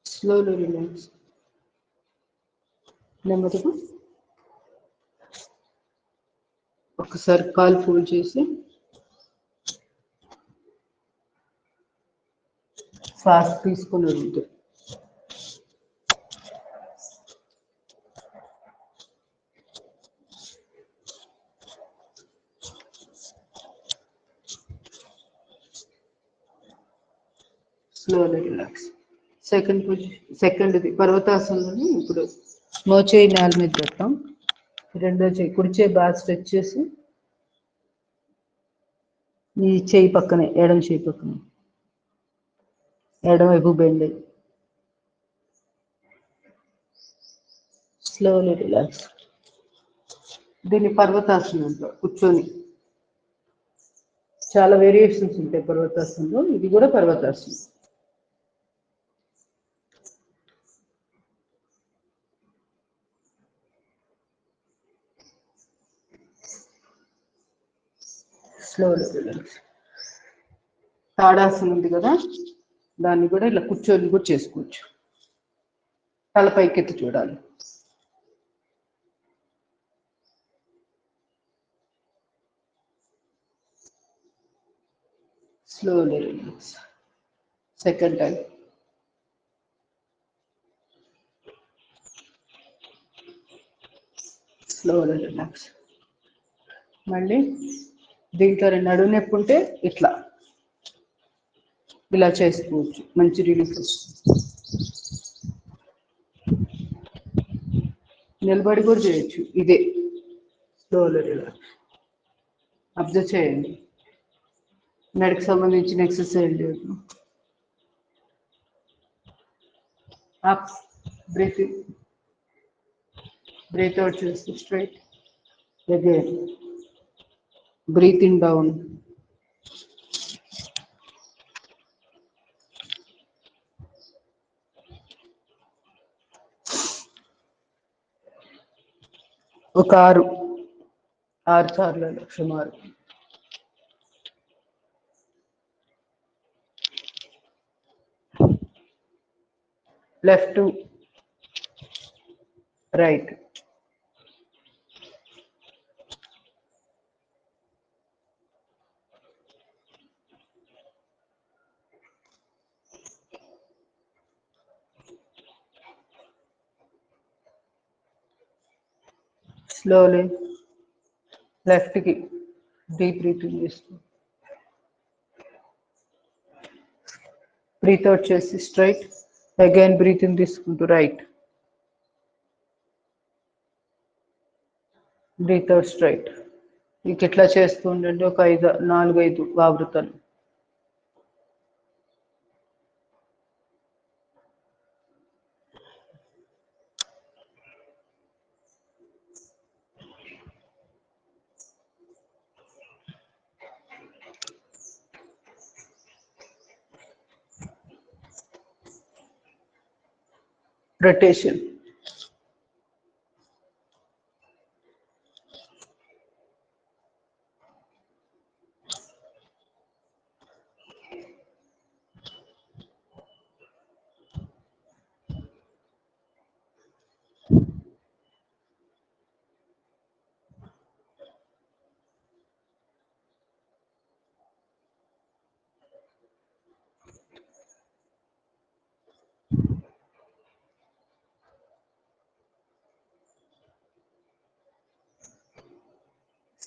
స్లోలీ రిలాక్స్. నెమ్మదిగా ఒకసారి కాలు ఫోల్డ్ చేసి శ్వాస తీసుకుని వదులుతాం. Slowly relax. సెకండ్ది పర్వతాసనంలోని ఇప్పుడు మోచేయి నేల మీద పెట్టాం. రెండో చేయి కుడి చేయి బాగా స్ట్రెచ్ చేసి ఈ చేయి పక్కనే ఎడమ చేయి పక్కనే ఎడమ వైపు బెండ్ అయ్యి స్లోలీ రిలాక్స్. దీన్ని పర్వతాసనం అంటారు. కూర్చొని చాలా వేరియేషన్స్ ఉంటాయి పర్వతాసనంలో, ఇది కూడా పర్వతాసనం. Slowly relax. తాడాసనం ఉంది కదా, దాన్ని కూడా ఇలా కూర్చొని కూడా చేసుకోవచ్చు. తల పైకెత్తి చూడాలి. Slowly relax. Second time. Slowly relax. మళ్ళీ దీంట్లో నడుము నొప్పి ఉంటే ఇట్లా ఇలా చేసుకోవచ్చు, మంచి రిలీఫ్ వస్తుంది. నిలబడి కూడా చేయొచ్చు ఇదే. Slowly relax. అబ్జర్వ్ చేయండి, నడికి సంబంధించిన ఎక్సర్సైజ్ లేదు. Up, breath in, breath out చేస్తూ straight. Again breath in down, ఒక 6 సార్లు సుమారు. left to right. Slowly left ki deep breathing చేస్తూ breathe out చేసి straight, again breathe in తీసుకుంటూ right, breathe out straight. ఇక ఇట్లా చేస్తూ ఉండండి ఒక 4-5 ఆవృత్తులు. Rotation.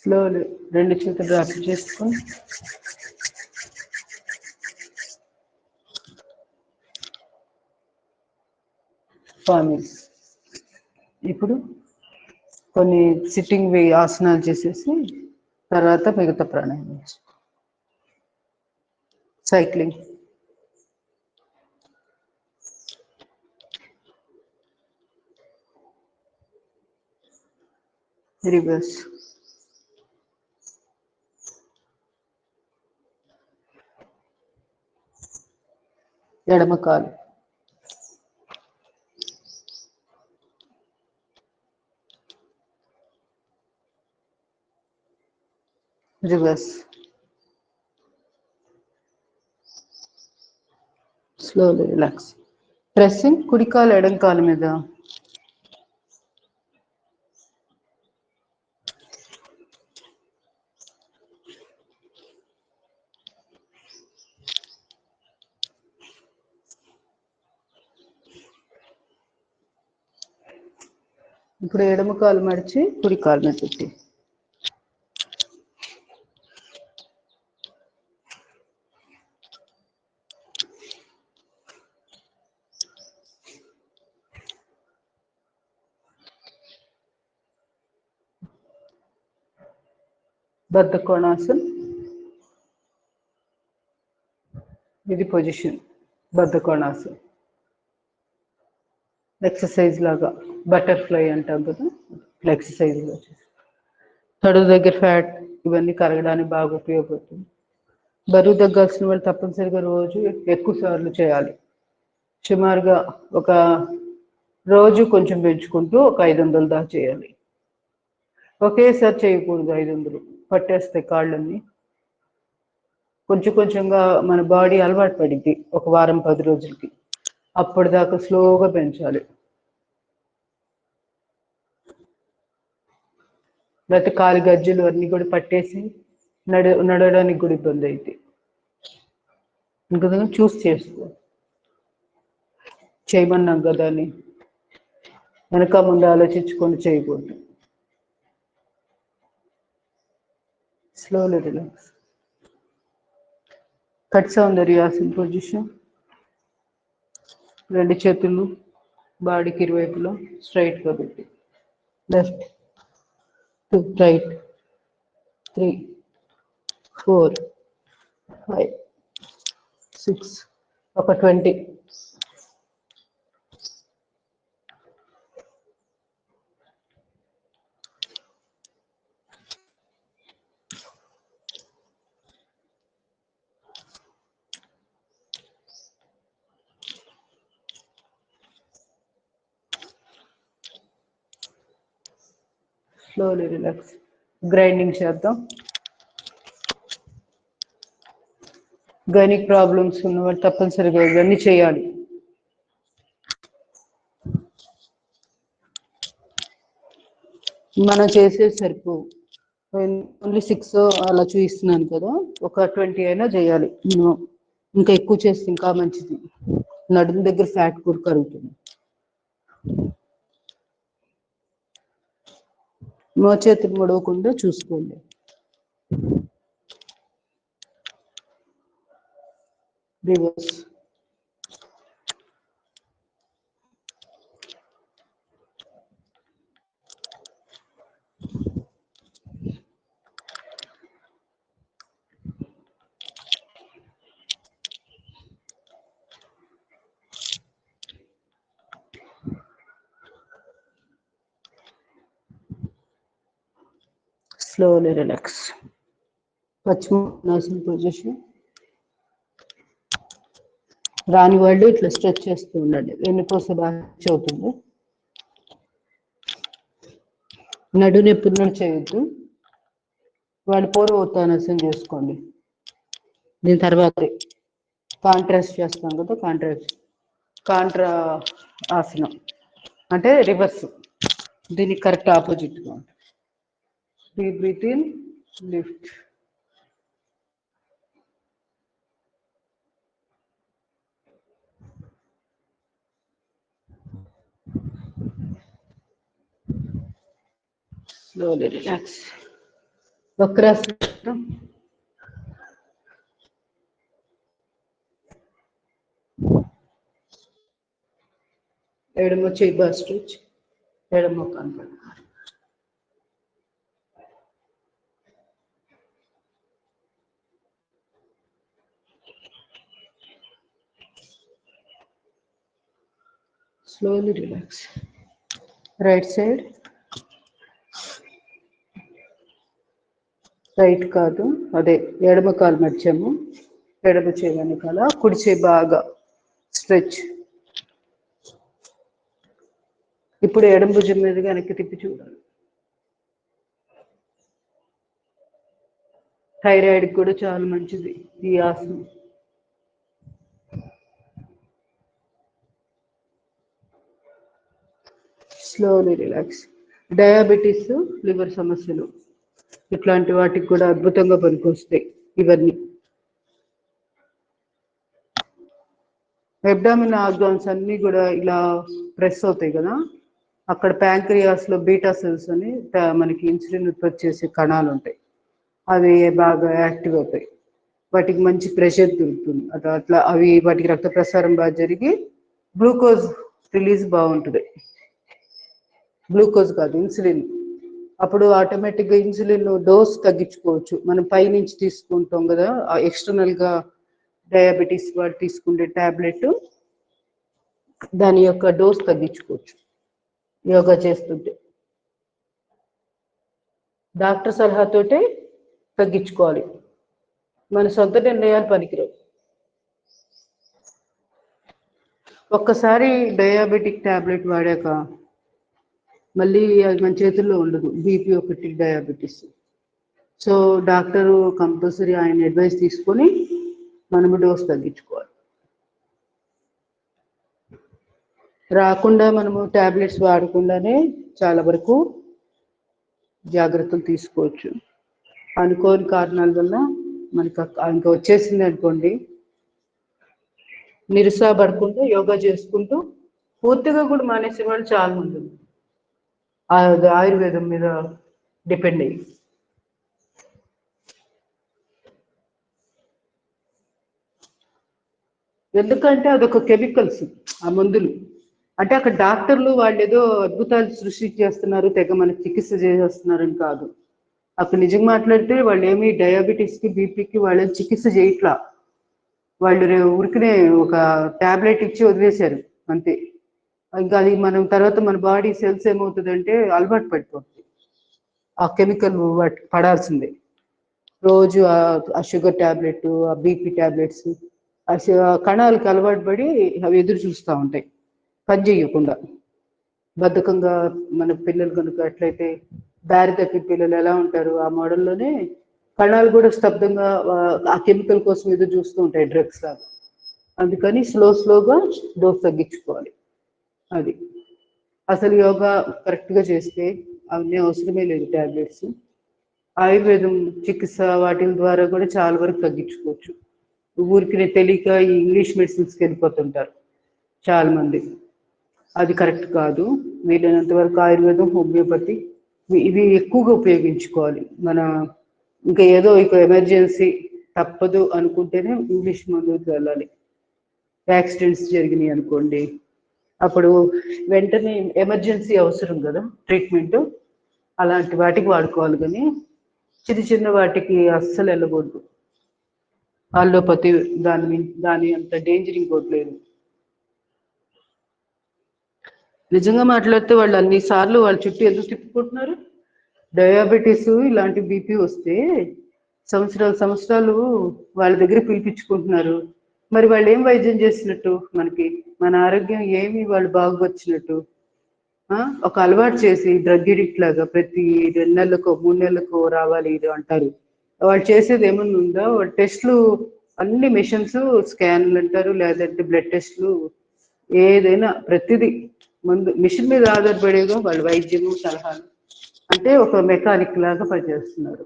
Slowly 2 చేతులు డ్రాప్ చేసుకొని ఫార్మింగ్స్. ఇప్పుడు కొన్ని సిట్టింగ్ ఆసనాలు చేసేసి తర్వాత మిగతా ప్రాణాయామం. సైక్లింగ్, రివర్స్, ఎడమ కాలు, రివర్స్, స్లోలీ రిలాక్స్. ప్రెస్సింగ్ కుడి కాలు ఎడమ కాలు మీద. ఇప్పుడు ఎడమ కాలు మడిచి కుడి కాలు మీద పెట్టి బద్ధ కోణాసన్. ఇది పొజిషన్ బద్ధ కోణాసన్. ఎక్సర్సైజ్ లాగా బటర్ఫ్లై అంటాం కదా, ఎక్సర్సైజ్ గా తడుగు దగ్గర ఫ్యాట్ ఇవన్నీ కరగడానికి బాగా ఉపయోగపడుతుంది. బరువు తగ్గాల్సిన వాళ్ళు తప్పనిసరిగా రోజు ఎక్కువ సార్లు చేయాలి. సుమారుగా ఒక రోజు కొంచెం పెంచుకుంటూ ఒక 500 దాకా చేయాలి. ఒకేసారి చేయకూడదు, 500 పట్టేస్తాయి కాళ్ళన్నీ. కొంచెం కొంచెంగా మన బాడీ అలవాటు పడింది ఒక వారం 10 రోజులకి, అప్పటిదాకా స్లోగా పెంచాలి. లేకపోతే కాలి గజ్జలు అన్నీ కూడా పట్టేసి నడవడానికి కూడా ఇబ్బంది అయితే ఇంకా చూసి చేసుకో. చేయమన్నాం కదా అని వెనక ముందు ఆలోచించుకొని చేయకూడదు. Slowly relax. Cut saundaryasan position. 2 చేతులు బాడీకి ఇరువైపులా స్ట్రైట్ గా పెట్టి లెఫ్ట్ 2 రైట్ 3 4 5 6 ఒక 20. Slowly relax. గ్రైండింగ్ చేద్దాం. గైనిక్ ప్రాబ్లమ్స్ ఉన్నవాళ్ళు తప్పనిసరిగా ఇవన్నీ చేయాలి. మనం చేసేది సరిపో ఓన్లీ 6 అలా చూపిస్తున్నాను కదా, ఒక 20 అయినా చేయాలి మినిమం. ఇంకా ఎక్కువ చేస్తే ఇంకా మంచిది, నడుము దగ్గర ఫ్యాట్ కూడా కరుగుతుంది. మోచేతులు ముడవకుండా చూసుకోండి. రివర్స్. Slowly relax. పశ్చిమాసన పొజిషన్. రాని వాళ్ళు ఇట్లా స్ట్రెచ్ చేస్తూ ఉండండి, వెన్నుపూస బాగా అవుతుంది. నడు నొప్పులు చేయొద్దు. వాళ్ళు పూర్వోత్తానాసనం చేసుకోండి. దీని తర్వాత కాంట్రాస్ట్ చేస్తాం కదా, కాంట్రా ఆసనం అంటే రివర్స్, దీనికి కరెక్ట్ ఆపోజిట్గా ఉంటుంది. Deep breath in, lift. Slowly relax. వక్రాసనం. ఎడమ చేయి బాగా స్ట్రెచ్, ఎడమ కనపడ. Slowly relax. Right side. Right కాదు, అదే ఎడమ కాలు మధ్యము, ఎడమ చేయి వెనకాల, కుడి చేయి బాగా స్ట్రెచ్. ఇప్పుడు ఎడమ భుజం మీదుగా వెనక్కి తిప్పి చూడాలి. థైరాయిడ్కి కూడా చాలా మంచిది ఈ ఆసనం. Slowly relax. డయాబెటీస్, లివర్ సమస్యలు ఇట్లాంటి వాటికి కూడా అద్భుతంగా పనికొస్తాయి ఇవన్నీ. అబ్డామిన్ ఆర్గాన్స్ అన్నీ కూడా ఇలా ప్రెస్ అవుతాయి కదా, అక్కడ ప్యాంక్రియాస్లో బీటా సెల్స్ అని మనకి ఇన్సులిన్ ఉత్పత్తి చేసే కణాలు ఉంటాయి, అవి బాగా యాక్టివ్ అవుతాయి. వాటికి మంచి ప్రెషర్ దొరుకుతుంది, అట్లా అవి వాటికి రక్త ప్రసారం బాగా జరిగి గ్లూకోజ్ రిలీజ్ బాగుంటుంది. గ్లూకోజ్ కాదు, ఇన్సులిన్. అప్పుడు ఆటోమేటిక్గా ఇన్సులిన్ డోస్ తగ్గించుకోవచ్చు. మనం పైనుంచి తీసుకుంటాం కదా ఎక్స్టర్నల్గా, డయాబెటీస్ వాళ్ళు తీసుకుంటే ట్యాబ్లెట్, దాని యొక్క డోస్ తగ్గించుకోవచ్చు యోగా చేస్తుంటే. డాక్టర్ సలహాతోటే తగ్గించుకోవాలి, మన సొంత నిర్ణయాలు పనికిరావు. ఒక్కసారి డయాబెటిక్ ట్యాబ్లెట్ వాడాక మళ్ళీ అది మన చేతుల్లో ఉండదు. బీపీ ఒకటి, డయాబెటీస్. సో డాక్టరు కంపల్సరీ ఆయన అడ్వైస్ తీసుకొని మనము డోస్ తగ్గించుకోవాలి. రాకుండా మనము ట్యాబ్లెట్స్ వాడకుండానే చాలా వరకు జాగ్రత్తలు తీసుకోవచ్చు. అనుకోని కారణాల వల్ల మనకు ఇంకా వచ్చేసింది అనుకోండి, నిరుత్సాహపడకుండా యోగా చేసుకుంటూ పూర్తిగా కూడా మానేసే వాళ్ళు చాలా మంది ఉన్నారు, ఆయుర్వేదం మీద డిపెండ్ అయ్యి. ఎందుకంటే అదొక కెమికల్స్, ఆ మందులు. అంటే అక్కడ డాక్టర్లు వాళ్ళు ఏదో అద్భుతాలు సృష్టించేస్తున్నారు, తెగ మనకి చికిత్స చేసేస్తున్నారని కాదు. అక్కడ నిజంగా మాట్లాడితే వాళ్ళు ఏమి డయాబెటీస్కి, బీపీకి వాళ్ళు చికిత్స చేయట్లా. వాళ్ళు ఉరికినే ఒక ట్యాబ్లెట్ ఇచ్చి వదిలేశారు అంతే. ఇంకా అది మనం తర్వాత మన బాడీ సెల్స్ ఏమవుతుందంటే అలవాటు పడిపోతుంది, ఆ కెమికల్ వాటి పడాల్సిందే. రోజు ఆ షుగర్ ట్యాబ్లెట్, ఆ బీపీ ట్యాబ్లెట్స్, ఆ కణాలకు అలవాటు పడి అవి ఎదురు చూస్తూ ఉంటాయి పని చేయకుండా. బద్ధకంగా మన పిల్లలు కనుక అట్లయితే దారి తప్పి పిల్లలు ఎలా ఉంటారు, ఆ మోడల్లోనే కణాలు కూడా స్తబ్దంగా ఆ కెమికల్ కోసం ఎదురు చూస్తూ ఉంటాయి, డ్రగ్స్ లాగా. అందుకని స్లోగా డోస్ తగ్గించుకోవాలి. అది అసలు యోగా కరెక్ట్గా చేస్తే అవన్నీ అవసరమే లేదు టాబ్లెట్స్. ఆయుర్వేదం చికిత్స వాటి ద్వారా కూడా చాలా వరకు తగ్గించుకోవచ్చు. ఊరికి తెలియక ఈ ఇంగ్లీష్ మెడిసిన్స్కి వెళ్ళిపోతుంటారు చాలా మంది. అది కరెక్ట్ కాదు. వీలైనంత వరకు ఆయుర్వేదం, హోమియోపతి ఇవి ఎక్కువగా ఉపయోగించుకోవాలి. ఇంకా ఏదో ఇక ఎమర్జెన్సీ తప్పదు అనుకుంటేనే ఇంగ్లీష్ మందులకు వెళ్ళాలి. యాక్సిడెంట్స్ జరిగినాయి అనుకోండి, అప్పుడు వెంటనే ఎమర్జెన్సీ అవసరం కదా ట్రీట్మెంట్, అలాంటి వాటికి వాడుకోవాలి. కానీ చిన్న వాటికి అస్సలు వెళ్ళకూడదు. అల్లోపతి దాని అంత డేంజర్ ఇంకోటి లేదు. నిజంగా మాట్లాడితే వాళ్ళు అన్నిసార్లు వాళ్ళ చుట్టూ ఎందుకు తిప్పుకుంటున్నారు? డయాబెటీస్ ఇలాంటి బీపీ వస్తే సంవత్సరాలు వాళ్ళ దగ్గర పిలిపించుకుంటున్నారు. మరి వాళ్ళు ఏం వైద్యం చేసినట్టు? మన ఆరోగ్యం ఏమి వాళ్ళు బాగుపరిచినట్టు? ఒక అలవాటు చేసి డ్రగ్ ఎడిక్ట్ లాగా ప్రతి 2 నెలలకో 3 నెలలకో రావాలి ఇది అంటారు. వాళ్ళు చేసేది ఏమన్నా ఉందా? వాళ్ళ టెస్టులు అన్ని మిషన్స్, స్కాన్లు అంటారు, లేదంటే బ్లడ్ టెస్టులు, ఏదైనా ప్రతిదీ ముందు మిషన్ మీద ఆధారపడేగా వాళ్ళు వైద్యము సలహాలు. అంటే ఒక మెకానిక్ లాగా పనిచేస్తున్నారు.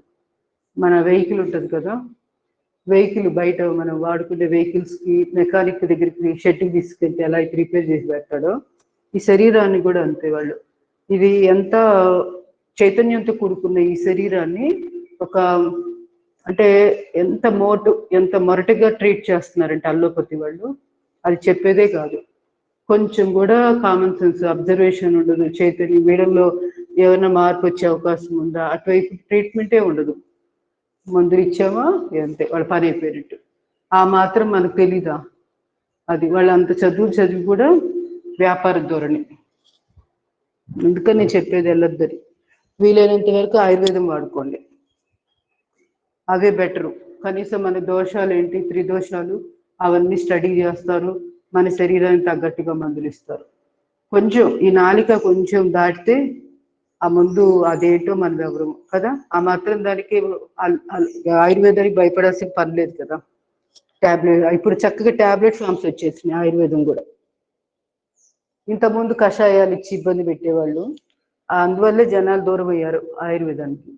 మన వెహికల్ ఉంటుంది కదా, వెహికల్ బయట మనం వాడుకునే వెహికల్స్కి మెకానిక్ దగ్గరికి షెడ్కి తీసుకెళ్తే ఎలా అయితే రిపేర్ చేసి పెడతాడో, ఈ శరీరాన్ని కూడా అంతే. వాళ్ళు ఇది ఎంత చైతన్యంతో కూడుకున్న ఈ శరీరాన్ని అంటే ఎంత మొరటుగా ట్రీట్ చేస్తున్నారంటే అల్లోపతి వాళ్ళు, అది చెప్పేదే కాదు. కొంచెం కూడా కామన్ సెన్స్, అబ్జర్వేషన్ ఉండదు. చైతన్యం వీళ్ళలో ఏమైనా మార్పు వచ్చే అవకాశం ఉందా? అటువైపు ట్రీట్మెంటే ఉండదు. మందులు ఇచ్చామా అంతే, వాళ్ళ పని అయిపోయినట్టు. ఆ మాత్రం మనకు తెలీదా? అది వాళ్ళు అంత చదివి కూడా వ్యాపార ధోరణి. అందుకని నేను చెప్పేది వెళ్ళొద్దని. వీలైనంత వరకు ఆయుర్వేదం వాడుకోండి, అవే బెటరు. కనీసం మన దోషాలు ఏంటి, త్రిదోషాలు అవన్నీ స్టడీ చేస్తారు, మన శరీరానికి తగ్గట్టుగా మందులు ఇస్తారు. కొంచెం ఈ నాలిక కొంచెం దాటితే ఆ ముందు అదేంటో మనది ఎవరు కదా, ఆ మాత్రం దానికి ఆయుర్వేదానికి భయపడాల్సిన పని లేదు కదా. ఇప్పుడు చక్కగా టాబ్లెట్ ఫామ్స్ వచ్చేసినాయి ఆయుర్వేదం కూడా. ఇంతకుముందు కషాయాలు ఇచ్చి ఇబ్బంది పెట్టేవాళ్ళు, అందువల్లే జనాలు దూరం అయ్యారు ఆయుర్వేదానికి.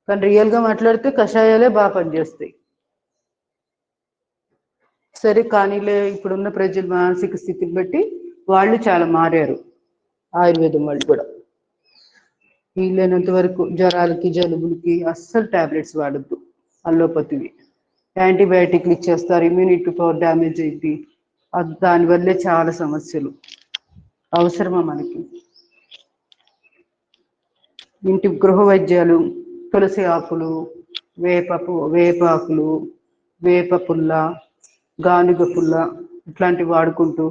కానీ రియల్గా మాట్లాడితే కషాయాలే బాగా పనిచేస్తాయి. సరే కానీలే, ఇప్పుడున్న ప్రజల మానసిక స్థితిని బట్టి వాళ్ళు చాలా మారారు, ఆయుర్వేదం వాళ్ళు కూడా. వీలైనంత వరకు జ్వరాలకి జలుబులకి అస్సలు టాబ్లెట్స్ వాడద్దు. అల్లోపతివి యాంటీబయాటిక్లు ఇచ్చేస్తారు, ఇమ్యూనిటీ పవర్ డ్యామేజ్ అయింది. దానివల్లే చాలా సమస్యలు. అవసరమా మనకి? ఇంటి గృహ వైద్యాలు, తులసి ఆకులు, వేపాకులు, వేప పుల్ల, గానుగ పుల్ల ఇట్లాంటివి వాడుకుంటూ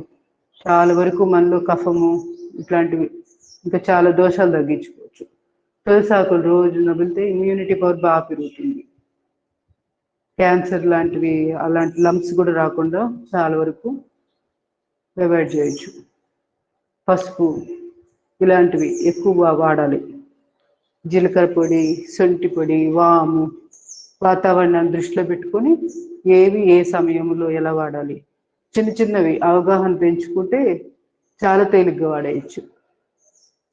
చాలా వరకు మనలో కఫము ఇట్లాంటివి ఇంకా చాలా దోషాలు తగ్గించుకోవచ్చు. తులసి ఆకులు రోజు నమిలితే ఇమ్యూనిటీ పవర్ బాగా పెరుగుతుంది. క్యాన్సర్ లాంటివి, అలాంటి లంప్స్ కూడా రాకుండా చాలా వరకు అవాయిడ్ చేయొచ్చు. పసుపు ఇలాంటివి ఎక్కువగా వాడాలి. జీలకర్ర పొడి, శొంఠి పొడి, వాము వాతావరణాన్ని దృష్టిలో పెట్టుకొని ఏవి ఏ సమయంలో ఎలా వాడాలి, చిన్నవి అవగాహన పెంచుకుంటే చాలా తేలిగ్గా వాడేయచ్చు.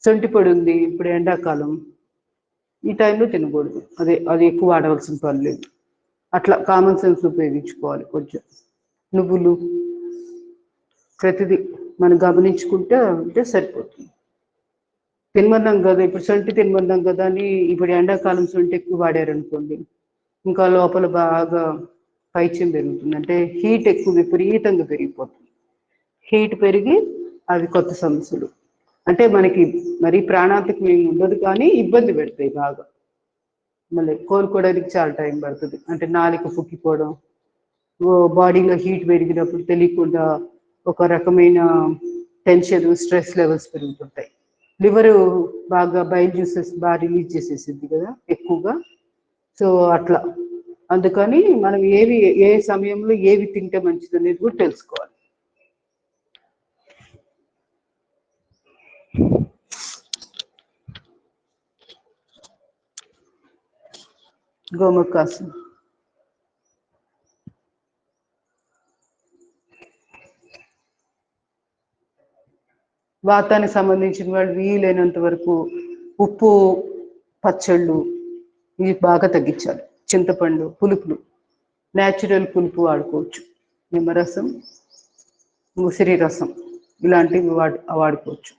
శొంఠి పొడి ఉంది, ఇప్పుడు ఎండాకాలం, ఈ టైంలో తినకూడదు, అది ఎక్కువ వాడవలసిన పని లేదు. అట్లా కామన్ సెన్స్ ఉపయోగించుకోవాలి. కొంచెం నువ్వులు ప్రతిదీ మనం గమనించుకుంటే ఉంటే సరిపోతుంది. తినమన్నాం కదా, ఇప్పుడు శొంఠి తినమన్నాం కదా అని ఇప్పుడు ఎండాకాలం శొంఠి ఎక్కువ వాడారనుకోండి, ఇంకా లోపల బాగా పైత్యం పెరుగుతుంది. అంటే హీట్ ఎక్కువ విపరీతంగా పెరిగిపోతుంది. హీట్ పెరిగి అవి కొత్త సమస్యలు. అంటే మనకి మరీ ప్రాణాంతకం ఏమి ఉండదు, కానీ ఇబ్బంది పెడతాయి బాగా. మళ్ళీ కోలుకోవడానికి చాలా టైం పడుతుంది. అంటే నాలుక పుక్కిపోవడం, బాడీలో హీట్ పెరిగినప్పుడు తెలియకుండా ఒక రకమైన టెన్షన్, స్ట్రెస్ లెవెల్స్ పెరుగుతుంటాయి. లివరు బాగా బైల్ జ్యూసెస్ బాగా రిలీజ్ చేసేసింది కదా ఎక్కువగా. సో అట్లా, అందుకని మనం ఏ సమయంలో ఏవి తింటే మంచిది అనేది కూడా తెలుసుకోవాలి. గోముఖాసనం వాతానికి సంబంధించిన వాళ్ళు వీలైనంత వరకు ఉప్పు, పచ్చళ్ళు ఇవి బాగా తగ్గించాలి. చింతపండు, పులుపులు న్యాచురల్ పులుపు వాడుకోవచ్చు. నిమ్మరసం, ఉసిరి రసం ఇలాంటివి వాడుకోవచ్చు.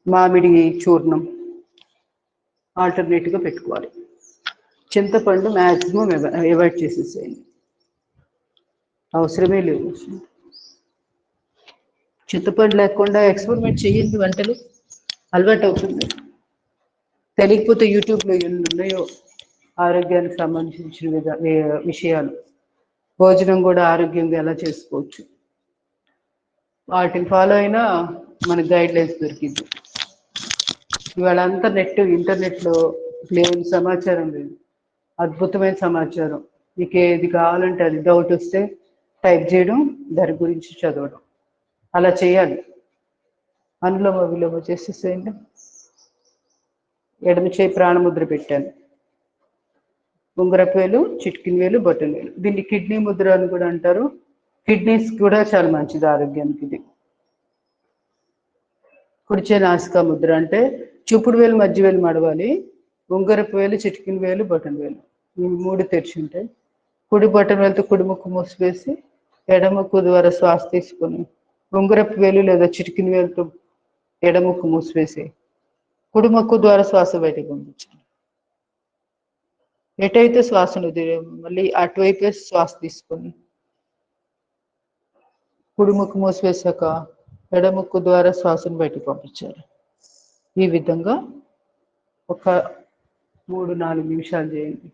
మామిడి చూర్ణం ఆల్టర్నేట్గా పెట్టుకోవాలి. చింతపండు మ్యాక్సిమం అవాయిడ్ చేసేసేయండి, అవసరమే లేవు. చింతపండు లేకుండా ఎక్స్పెరిమెంట్ చేయండి, వంటలు అలవాటు అవుతుంది. తెలియకపోతే యూట్యూబ్లో ఎన్ని ఉన్నాయో ఆరోగ్యానికి సంబంధించిన విషయాలు. భోజనం కూడా ఆరోగ్యంగా ఎలా చేసుకోవచ్చు, వాటిని ఫాలో అయినా మనకు గైడ్లైన్స్ దొరికింది. ఇవాళ అంతా ఇంటర్నెట్లో లేని సమాచారం లేదు, అద్భుతమైన సమాచారం. మీకు ఏది కావాలంటే అది డౌట్ వస్తే టైప్ చేయడం, దాని గురించి చదవడం, అలా చేయాలి. అనులోమ విలోమ చేసేసేయండి. ఎడమ చేయి ప్రాణముద్ర పెట్టాను. ఉంగరపు వేలు, చిటికిన వేలు, బొటన వేలు. దీన్ని కిడ్నీ ముద్ర అని కూడా అంటారు. కిడ్నీస్ కూడా చాలా మంచిది ఆరోగ్యానికి ఇది. కుడిచే నాసికా ముద్ర అంటే చూపుడు వేలు, మధ్య వేలు మడవాలి. ఉంగరపు వేలు, చిటికిన వేలు, బొటన వేలు ఇవి 3 తెరిచి ఉంటాయి. కుడి బొటన వేలుతో కుడి ముక్కు మూసివేసి ఎడముక్కు ద్వారా శ్వాస తీసుకొని ఉంగరపు వేలు లేదా చిటికిన వేలుతో ఎడముక్కు మూసివేసి కుడి ముక్కు ద్వారా శ్వాస బయటకు పంపించండి. ఎటైతే శ్వాసను మళ్ళీ అటువైపే శ్వాస తీసుకొని కుడి ముక్కు మూసివేశాక ఎడముక్కు ద్వారా శ్వాసను బయటకు పంపించాలి. ఈ విధంగా ఒక 3-4 నిమిషాలు చేయండి.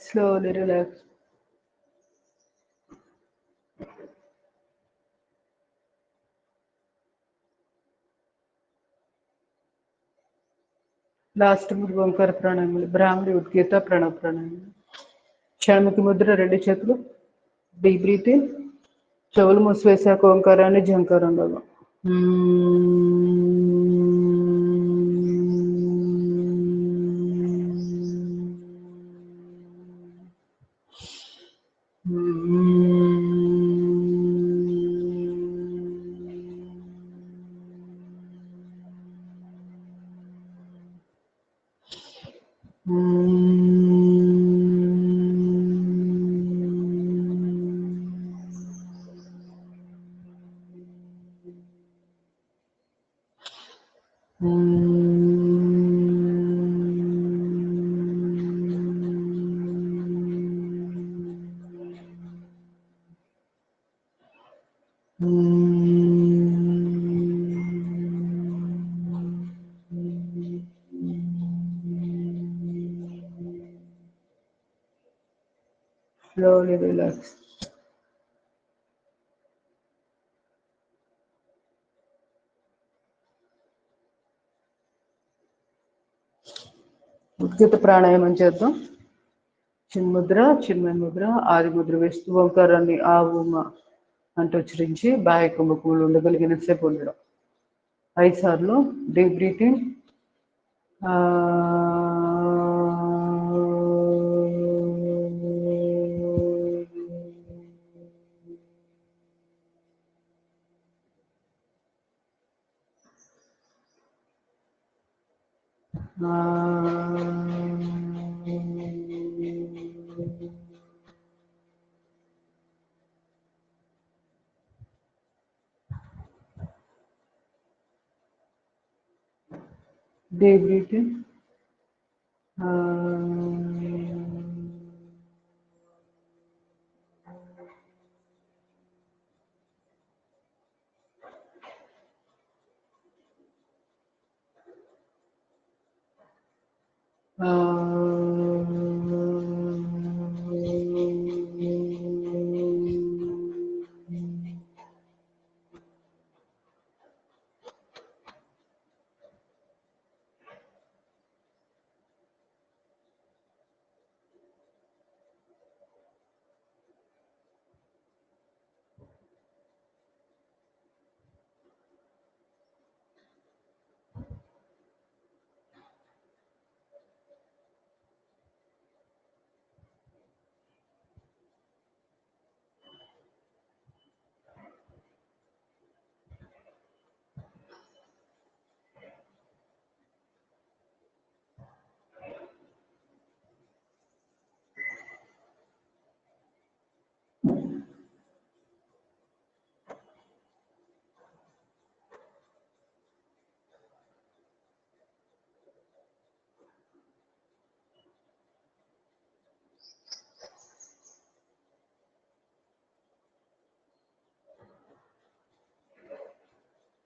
Slowly relax. లాస్ట్ మూడు ఓంకార ప్రాణాయామాలు, బ్రాహ్మణి ఉద్గీత ప్రణవ ప్రాణాయామం. షణ్ముఖి ముద్ర, రెండు చేతులు. Deep breath in. చెవులు మూసివేశాక ఓంకారాన్ని ఝంకారంలాగా. Slowly relax. ఉద్గీత ప్రాణాయామం చేద్దాం. చిన్ముద్ర, చిన్మయ ముద్ర, ఆది ముద్ర వేస్తూ ఓంకారాన్ని ఆ ఉమ అంటూ ఉచ్చరించి బాహ్య కుంభకములు ఉండగలిగినంతసేపు ఉండడం. 5 సార్లు deep breathing. Deep breathing.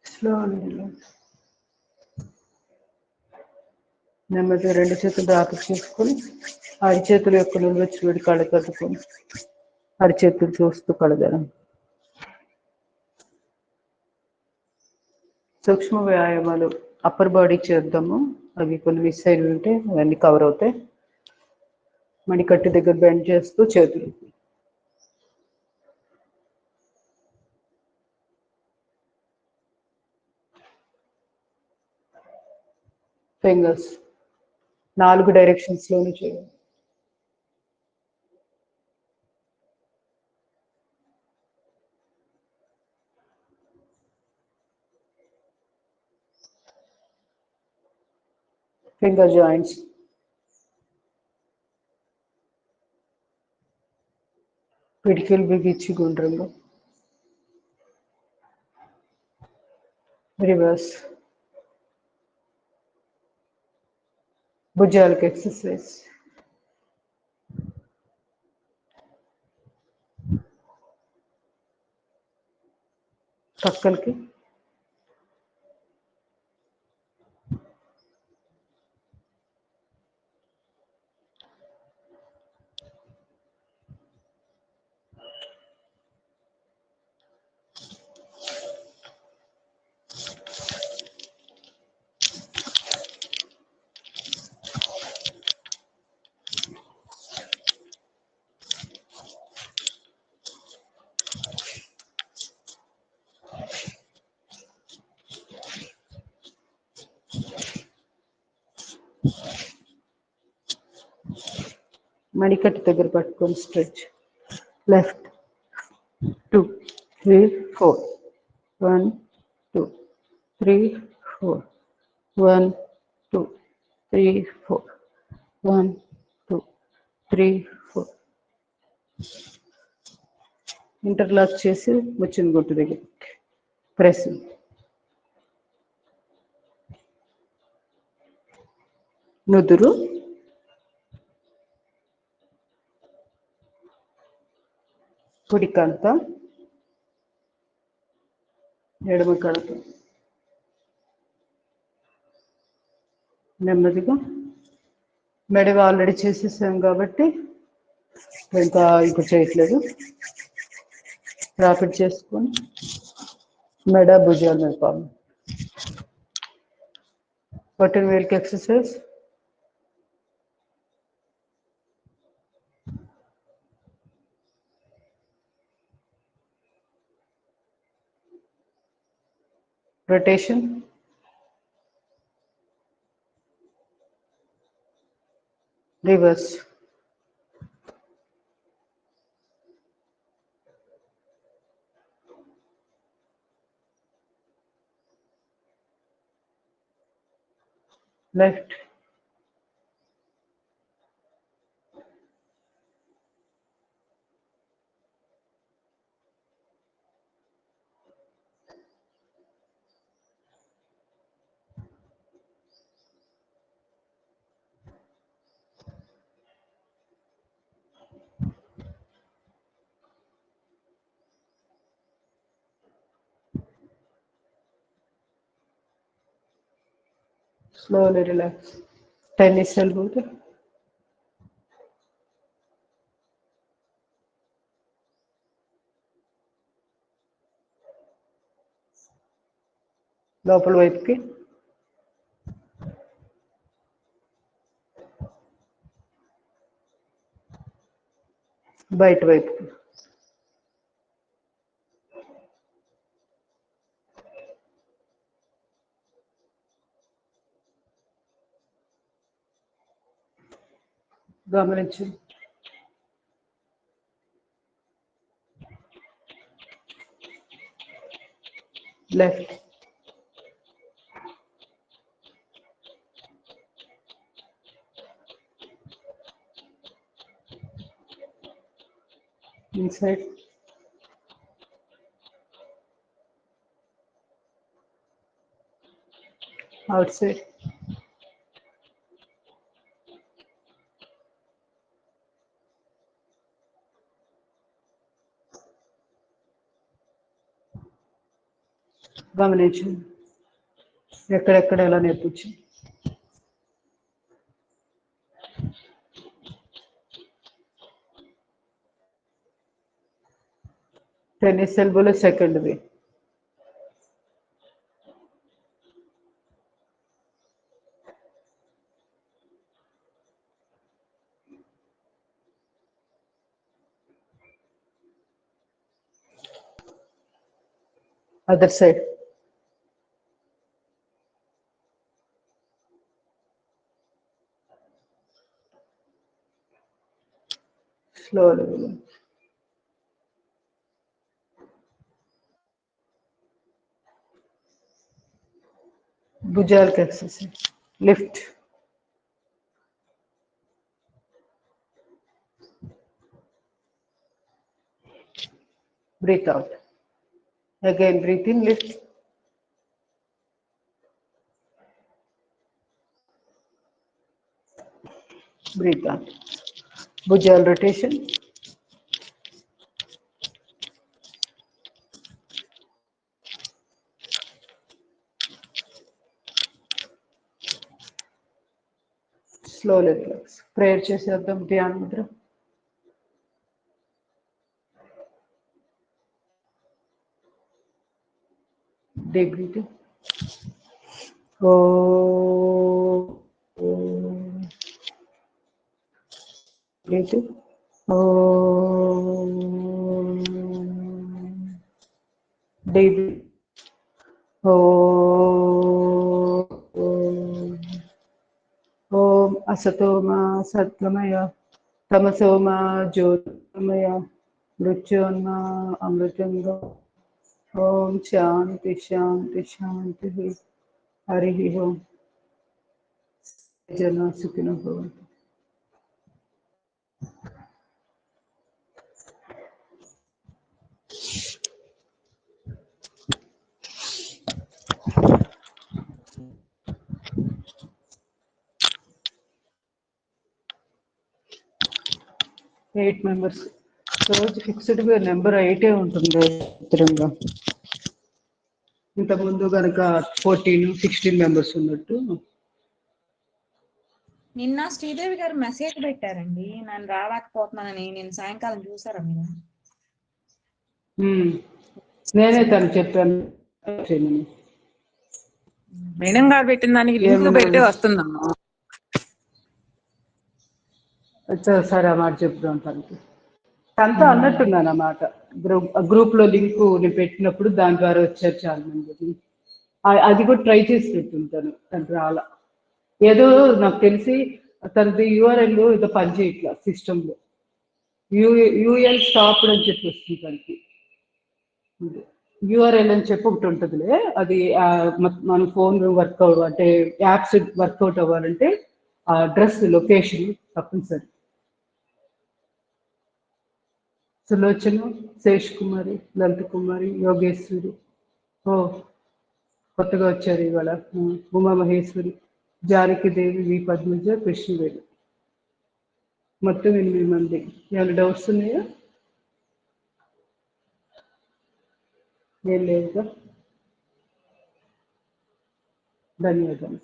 Slowly relax. నెమ్మదిగా రెండు చేతులు ఆకు చేసుకొని అరిచేతుల యొక్క నిల్వచ్చి వేడి కళ్ళు కట్టుకొని అరిచేతులు చూస్తూ కడగడం. సూక్ష్మ వ్యాయామాలు అప్పర్ బాడీ చేద్దాము. అవి కొన్ని మిస్ అయినవి ఉంటే అవన్నీ కవర్ అవుతాయి. మణికట్టు దగ్గర బెండ్ చేస్తూ చేతులు. ఫింగర్స్ 4 డైరెక్షన్స్ లోనే చేయాలి. Finger joints. పిడికిలు బిగించి గుండ్రంగా. రివర్స్. భుజాలకు ఎక్సర్సైజ్. పక్కలకి. మణికట్టు దగ్గర పట్టుకొని స్ట్రెచ్. లెఫ్ట్ 2 3 4 1 2 3 4 1 2 3 4 1 2 3 4. ఇంటర్లాక్ చేసి వచ్చిన గుట్టు దగ్గర ప్రెస్. నుదురు, కుడి కంత, ఎడమ కడత. నెమ్మదిగా మెడవి ఆల్రెడీ చేసేసాం కాబట్టి ఇంకా ఇప్పుడు చేయట్లేదు. రాపిడ్ చేసుకొని మెడ భుజాల మీద పాము. బటన్ వేలికి exercise. Rotation. Reverse. Left. Slowly relax. Tennis elbow. లోపల వైపుకి. బయట వైపుకి. గమనించు. లెఫ్ట్. ఇన్సైడ్. outside. గమనించు ఎక్కడెక్కడ ఎలా నేర్పించు. టెన్నిస్ ఎల్బోలో second way. other side. Slowly. భుజాలకు exercise. Lift. Breathe out. Again breathe in, lift. Breathe out. Bhujal rotation. Slowly relax. Prayer చేసేద్దాం ధ్యాన Mudra. Deep breathing. Breathing. Deep. Om Asatoma Satgamaya తమసోమా జ్యోతిర్మయ మృత్యోన్మ అమృతంగా. ఓం శాంతి శాంతి శాంతి. హరి ఓం. జన సుఖినో భవంతు. ఎయిట్ మెంబర్స్ రోజు ఫిక్స్డ్గా నెంబర్ 8 ఉంటుంది స్థిరంగా. ఇంతకుముందు కనుక 14-16 మెంబర్స్ ఉన్నట్టు. నిన్న శ్రీదేవి గారు మెసేజ్ పెట్టారండి, నేను రాలేకపోతున్నానని. నేను సాయంకాలం చూసారా మీరు? నేనే తను చెప్పాను. మేడం గారు పెట్టిన దానికి లింక్ పెట్టి వస్తుందమ్మా. సరే ఆ మాట చెప్తాం తనకి. తనతో అన్నట్టున్నాను అన్నమాట. గ్రూప్ లో లింక్ నేను పెట్టినప్పుడు దాని ద్వారా వచ్చారు చాలా మంది. అది కూడా ట్రై చేసి పెట్టుంటాను. తను రాలా. ఏదో నాకు తెలిసి తనది URL ఏదో పని చేయట్లా సిస్టంలో. యూఎల్ స్టాప్ అని చెప్పి వస్తుంది తనకి. URL అని చెప్పి ఒకటి ఉంటుందిలే. అది మన ఫోన్ వర్కౌట్ అంటే యాప్స్ వర్కౌట్ అవ్వాలంటే ఆ అడ్రస్ లొకేషన్ తప్పనిసరి. సులోచన, శేష్ కుమారి, లలిత కుమారి, యోగేశ్వరి, కొత్తగా వచ్చారు ఇవాళ, ఉమా మహేశ్వరి, జానకిదేవి, వి పద్మజ, కృష్ణవేణి. మొత్తం 8 మంది. ఏమైనా డౌట్స్ ఉన్నాయా? ఏం లేదుగా. ధన్యవాదాలు.